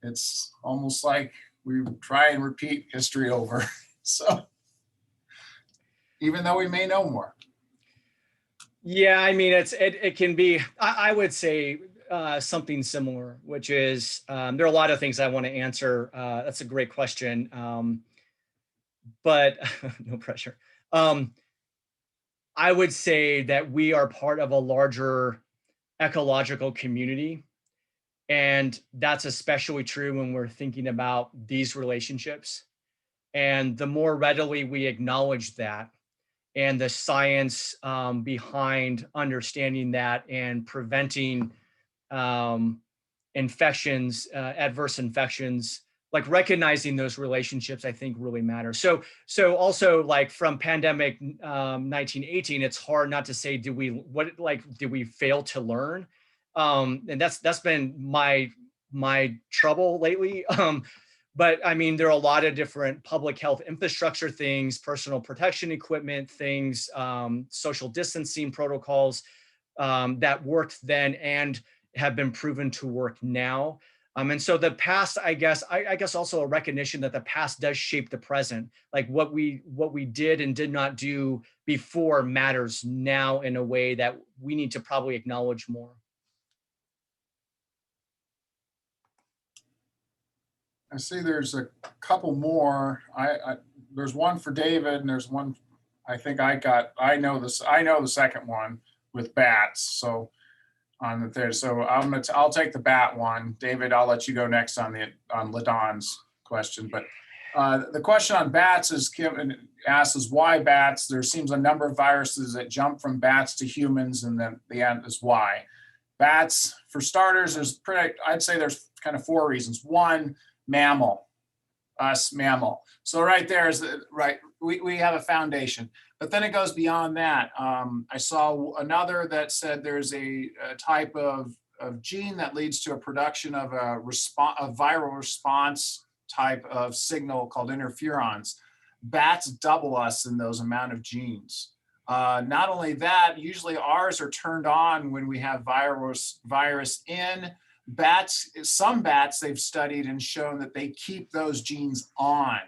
It's almost like we try and repeat history over. So even though we may know more. Yeah, I mean, it can be, I would say something similar, which is, there are a lot of things I want to answer. That's a great question, but no pressure. I would say that we are part of a larger ecological community. And that's especially true when we're thinking about these relationships. And the more readily we acknowledge that, and the science behind understanding that and preventing infections, adverse infections, like recognizing those relationships, I think really matter. So also, like from pandemic 1918, it's hard not to say, did we fail to learn? And that's been my trouble lately. But I mean, there are a lot of different public health infrastructure things, personal protection equipment things, social distancing protocols that worked then and have been proven to work now. And so the past, I guess also a recognition that the past does shape the present. Like what we did and did not do before matters now in a way that we need to probably acknowledge more. I see there's a couple more. There's one for David and there's one I think I know this. I know the second one with bats. So on the third, so I'll take the bat one. David, I'll let you go next on Ladon's question. But the question on bats is Kim asks is why bats? There seems a number of viruses that jump from bats to humans, and then the end is why. Bats, for starters, I'd say there's kind of 4 reasons. One, mammal. Mammal. So right there is right. We have a foundation, but then it goes beyond that. I saw another that said there's a type of gene that leads to a production of a viral response type of signal called interferons. Bats double us in those amount of genes. Not only that, usually ours are turned on when we have virus in. Bats, some bats they've studied and shown that they keep those genes on.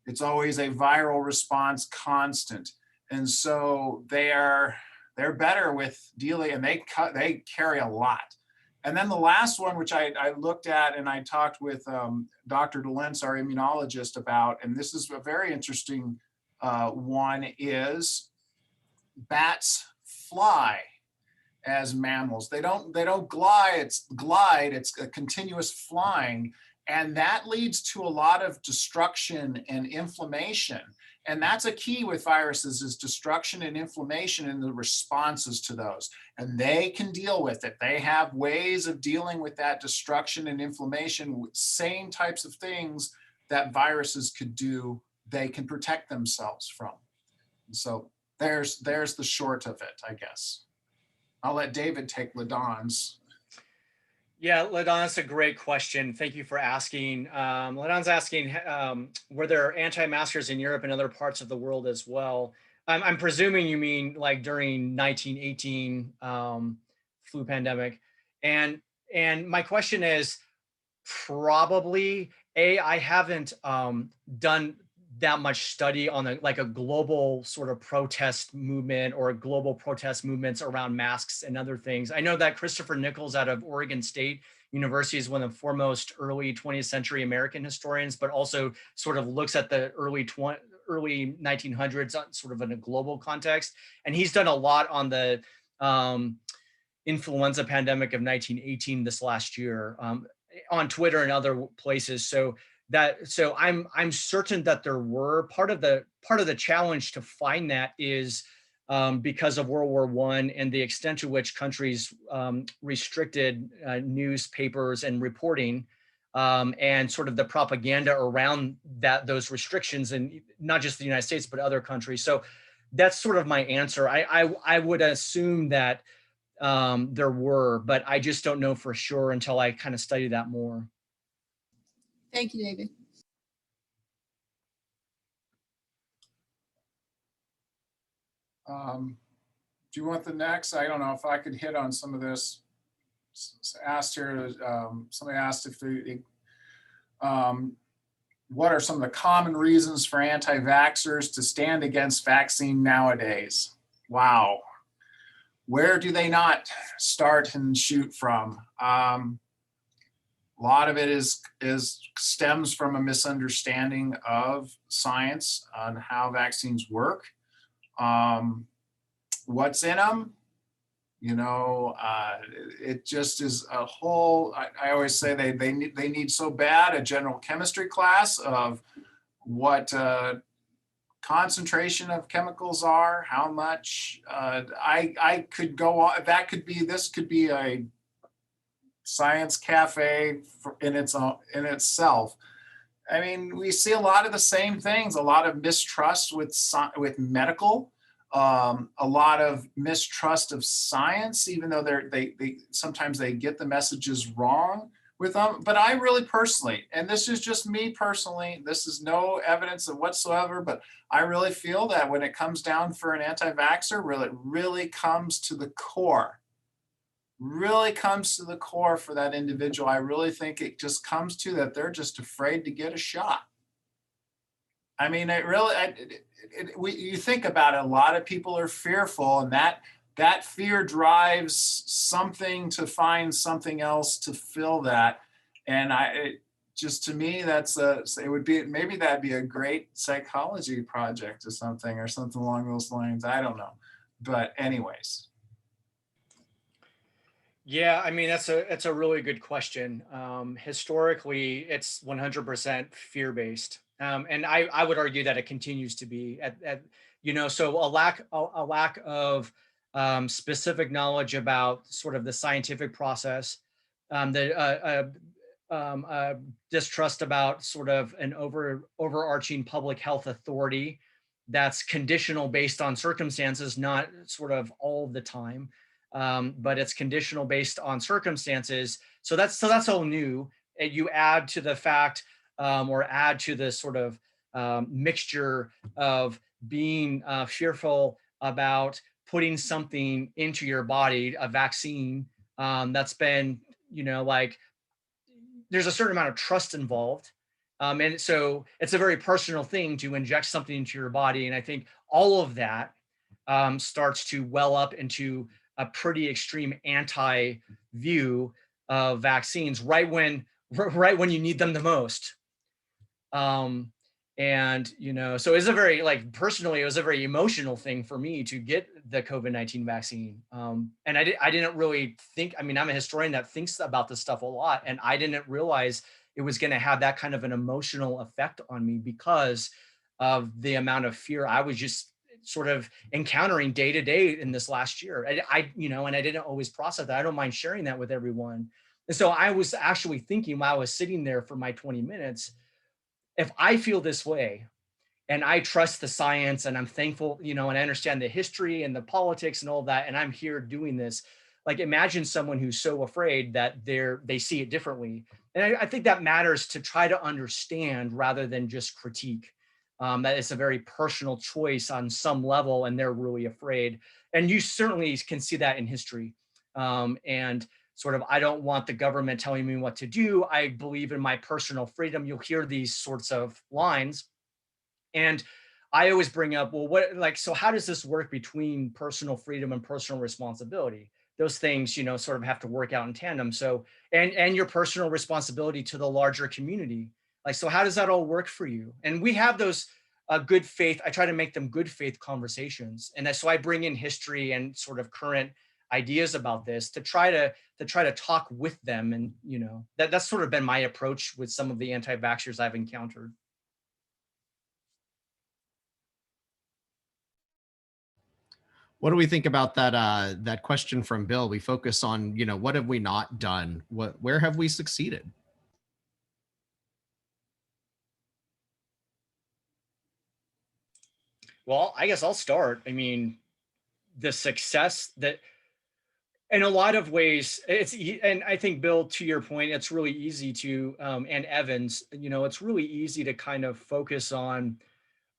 It's always a viral response constant. And so they're better with dealing, and they carry a lot. And then the last one, which I looked at and I talked with Dr. DeLentz, our immunologist, about, and this is a very interesting one, is bats fly as mammals. They don't glide. It's a continuous flying, and that leads to a lot of destruction and inflammation. And that's a key with viruses, is destruction and inflammation and the responses to those. And they can deal with it. They have ways of dealing with that destruction and inflammation, same types of things that viruses could do, they can protect themselves from. So there's the short of it, I guess. I'll let David take Ladon's. Yeah, Ladon, that's a great question. Thank you for asking. Ladon's asking, were there anti-maskers in Europe and other parts of the world as well? I'm presuming you mean like during 1918 flu pandemic. And my question is probably, I haven't done that much study on a global sort of protest movement or global protest movements around masks and other things. I know that Christopher Nichols out of Oregon State University is one of the foremost early 20th century American historians, but also sort of looks at the early 1900s sort of in a global context. And he's done a lot on the influenza pandemic of 1918 this last year on Twitter and other places. So I'm certain that there were part of the challenge to find that is because of World War I and the extent to which countries restricted newspapers and reporting and sort of the propaganda around those restrictions, and not just the United States but other countries. So that's sort of my answer. I would assume that there were, but I just don't know for sure until I kind of study that more. Thank you, David. Do you want the next? I don't know if I could hit on some of this. Asked here, somebody asked if what are some of the common reasons for anti-vaxxers to stand against vaccine nowadays? Wow. Where do they not start and shoot from? A lot of it stems from a misunderstanding of science on how vaccines work. What's in them? It just is a whole. I always say they need so bad a general chemistry class of what concentration of chemicals are, how much. I could go on. This could be a science cafe in itself. I mean, we see a lot of the same things, a lot of mistrust with medical, a lot of mistrust of science, even though they sometimes they get the messages wrong with them. But I really personally, and this is just me personally, this is no evidence of whatsoever, but I really feel that when it comes down for an anti-vaxxer, it really comes to the core. For that individual. I really think it just comes to that they're just afraid to get a shot. I mean, you think about it, a lot of people are fearful, and that fear drives something to find something else to fill that. And just to me, it would be, maybe that'd be a great psychology project or something along those lines. I don't know. But anyways. Yeah, I mean, it's a really good question. Historically, it's 100% fear-based. And I would argue that it continues to be so a lack of specific knowledge about sort of the scientific process, the distrust about sort of an overarching public health authority that's conditional based on circumstances, not sort of all the time, but it's conditional based on circumstances. So that's all new. And you add to the fact, or add to the sort of mixture of being fearful about putting something into your body, a vaccine, that's been, like, there's a certain amount of trust involved. And so it's a very personal thing to inject something into your body. And I think all of that starts to well up into a pretty extreme anti-view of vaccines right when you need them the most. And so it's a very, like, personally, it was a very emotional thing for me to get the COVID-19 vaccine. And I didn't really think, I mean, I'm a historian that thinks about this stuff a lot, and I didn't realize it was going to have that kind of an emotional effect on me because of the amount of fear I was just sort of encountering day to day in this last year. And I didn't always process that. I don't mind sharing that with everyone. And so I was actually thinking while I was sitting there for my 20 minutes, if I feel this way and I trust the science and I'm thankful, and I understand the history and the politics and all that, and I'm here doing this, like, imagine someone who's so afraid that they see it differently. And I think that matters to try to understand rather than just critique. That it's a very personal choice on some level, and they're really afraid. And you certainly can see that in history. And sort of, I don't want the government telling me what to do. I believe in my personal freedom. You'll hear these sorts of lines. And I always bring up, well, so how does this work between personal freedom and personal responsibility? Those things, sort of have to work out in tandem. So, and your personal responsibility to the larger community. Like, so how does that all work for you? And we have those good faith, I try to make them good faith conversations. And so I bring in history and sort of current ideas about this to try to talk with them. And, that's sort of been my approach with some of the anti-vaxxers I've encountered. What do we think about that question from Bill? We focus on, what have we not done? Where have we succeeded? Well, I guess I'll start. I mean, the success that, in a lot of ways, and I think, Bill, to your point, it's really easy to, and Evans, it's really easy to kind of focus on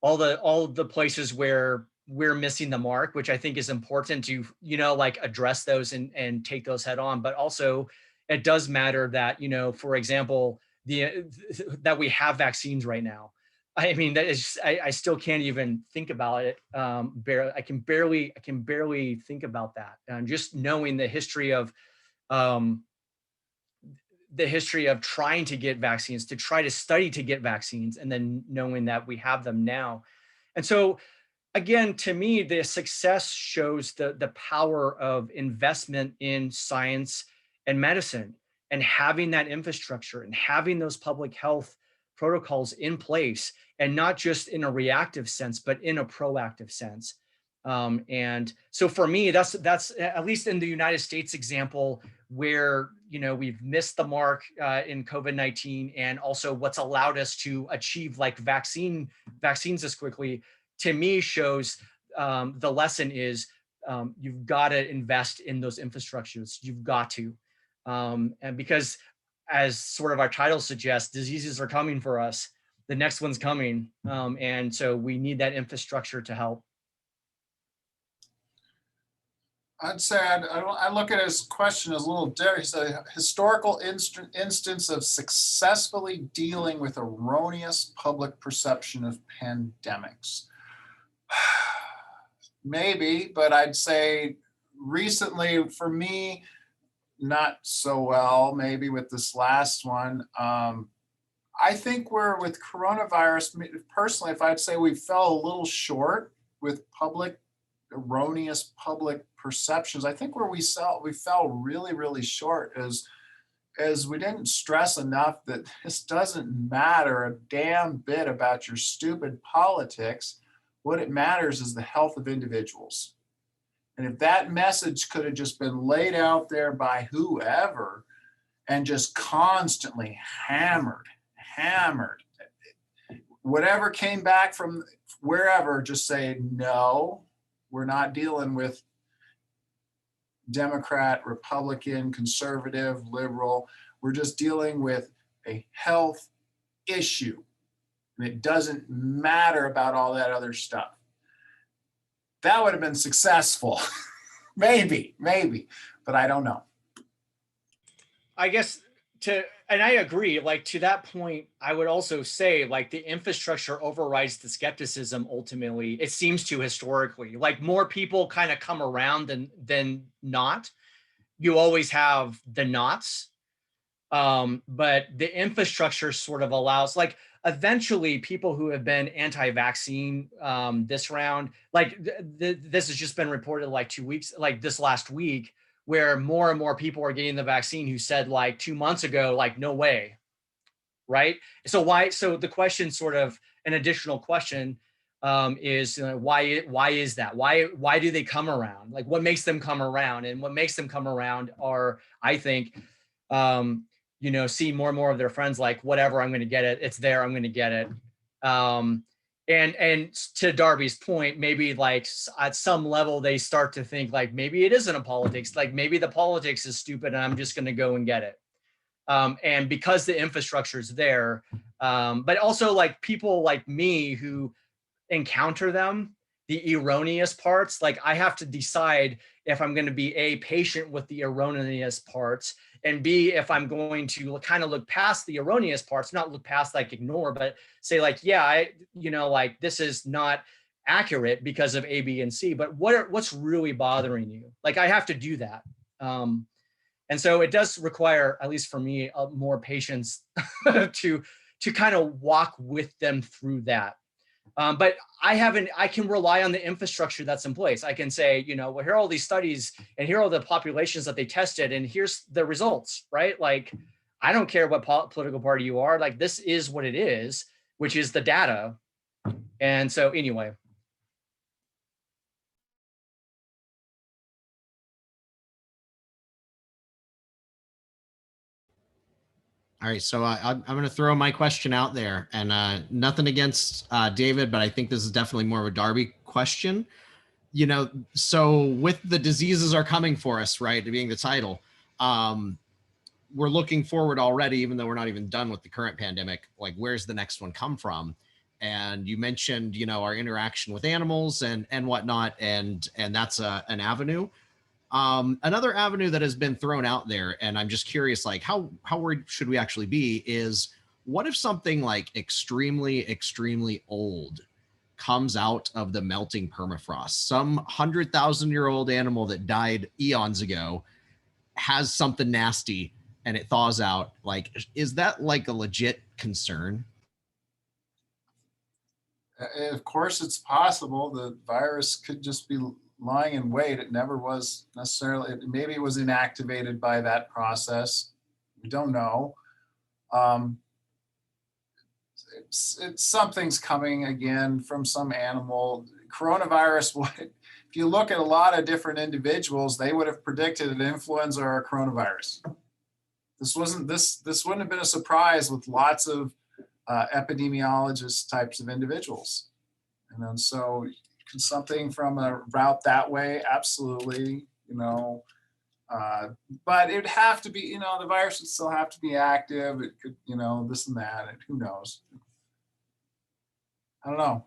all the places where we're missing the mark, which I think is important to, like, address those and take those head on. But also, it does matter that, for example, that we have vaccines right now. I mean, that is, I still can't even think about it. I can barely think about that. And just knowing the history of trying to get vaccines, to try to study to get vaccines, and then knowing that we have them now. And so, again, to me, the success shows the power of investment in science and medicine, and having that infrastructure and having those public health protocols in place, and not just in a reactive sense, but in a proactive sense. And so for me, that's at least in the United States example, where we've missed the mark in COVID-19, and also what's allowed us to achieve, like, vaccines as quickly, to me shows the lesson is you've got to invest in those infrastructures. You've got to, and because, as sort of our title suggests, diseases are coming for us. The next one's coming, and so we need that infrastructure to help. I'd say I look at his question as a little different. He's a historical instance of successfully dealing with erroneous public perception of pandemics. Maybe, but I'd say recently, for me, not so well, maybe with this last one. I think we're with coronavirus, personally, if I'd say we fell a little short with erroneous public perceptions, I think where we fell really, really short is we didn't stress enough that this doesn't matter a damn bit about your stupid politics. What it matters is the health of individuals. And if that message could have just been laid out there by whoever and just constantly hammered, whatever came back from wherever, just say, no, we're not dealing with Democrat, Republican, conservative, liberal. We're just dealing with a health issue. And it doesn't matter about all that other stuff. That would have been successful. maybe, but I don't know. I guess and I agree, like to that point, I would also say like the infrastructure overrides the skepticism ultimately. It seems to historically, like more people kind of come around than not. You always have the nots. But the infrastructure sort of allows, like eventually people who have been anti-vaccine this round, like this has just been reported like 2 weeks, like this last week, where more and more people are getting the vaccine who said like 2 months ago, like, no way, right? So the question, sort of an additional question, is why is that? Why do they come around? Like what makes them come around? And what makes them come around are, I think, see more and more of their friends like, whatever, I'm going to get it. It's there. I'm going to get it. And to Darby's point, maybe like at some level they start to think like maybe it isn't a politics, like maybe the politics is stupid and I'm just going to go and get it. And because the infrastructure is there, but also like people like me who encounter them, the erroneous parts, like I have to decide if I'm going to be A, patient with the erroneous parts, and B, if I'm going to kind of look past the erroneous parts, not look past, like ignore, but say like, yeah, like this is not accurate because of A, B, and C, but what's really bothering you? Like I have to do that. And so it does require, at least for me, more patience to kind of walk with them through that. But I can rely on the infrastructure that's in place. I can say, well, here are all these studies and here are the populations that they tested and here's the results, right? Like, I don't care what political party you are, like this is what it is, which is the data. And so anyway. All right, so I'm going to throw my question out there, and nothing against David, but I think this is definitely more of a Darby question. So with the diseases are coming for us, right, being the title, we're looking forward already, even though we're not even done with the current pandemic. Like, where's the next one come from? And you mentioned, our interaction with animals and whatnot, and that's an avenue. Another avenue that has been thrown out there, and I'm just curious, like how worried should we actually be, is what if something like extremely, extremely old comes out of the melting permafrost? Some 100,000-year-old animal that died eons ago has something nasty and it thaws out. Like, is that like a legit concern? Of course, it's possible the virus could just be lying in wait. It never was necessarily, maybe it was inactivated by that process. We don't know. It's something's coming again from some animal. Coronavirus, if you look at a lot of different individuals, they would have predicted an influenza or a coronavirus. This wouldn't have been a surprise with lots of epidemiologist types of individuals. And then so something from a route that way, absolutely, but it'd have to be, the virus would still have to be active. It could, this and that, and who knows? I don't know.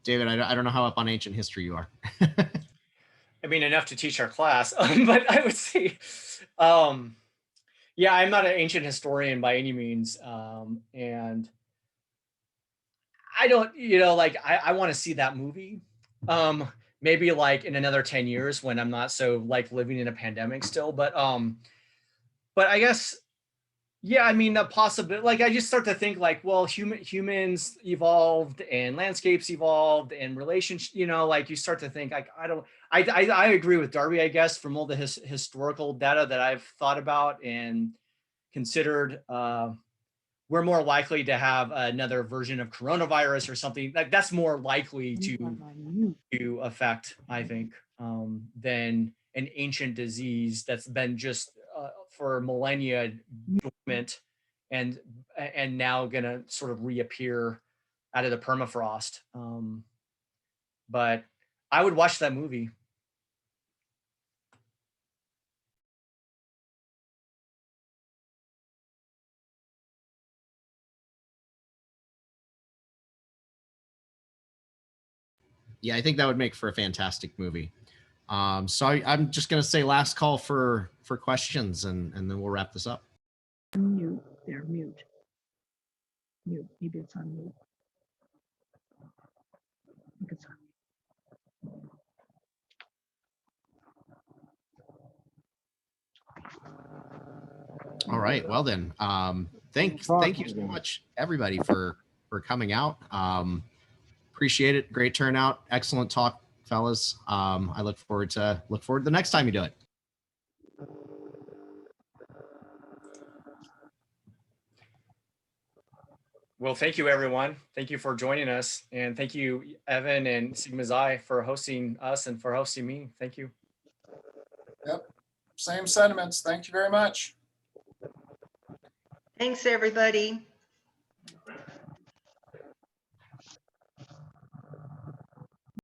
David, I don't know how up on ancient history you are. I mean, enough to teach our class, but I would say, yeah, I'm not an ancient historian by any means. And I don't, I want to see that movie. Maybe like in another 10 years when I'm not so like living in a pandemic still, but I guess, yeah, I mean, a possibility, like I just start to think like, well, humans evolved and landscapes evolved and relationships, you know, like you start to think like, I agree with Darby, I guess, from all the historical data that I've thought about and considered, we're more likely to have another version of coronavirus or something like that's more likely to affect, I think, than an ancient disease that's been just for millennia dormant and now gonna sort of reappear out of the permafrost. But I would watch that movie. Yeah, I think that would make for a fantastic movie. So I'm just going to say last call for questions, and then we'll wrap this up. Mute. They're mute. Mute. Maybe it's on mute. I think it's on. All right. Well then, thank you so much, everybody, for coming out. Appreciate it. Great turnout. Excellent talk, fellas. I look forward to the next time you do it. Well, thank you, everyone. Thank you for joining us. And thank you, Evan and Sigma Xi, for hosting us and for hosting me. Thank you. Yep, same sentiments. Thank you very much. Thanks, everybody.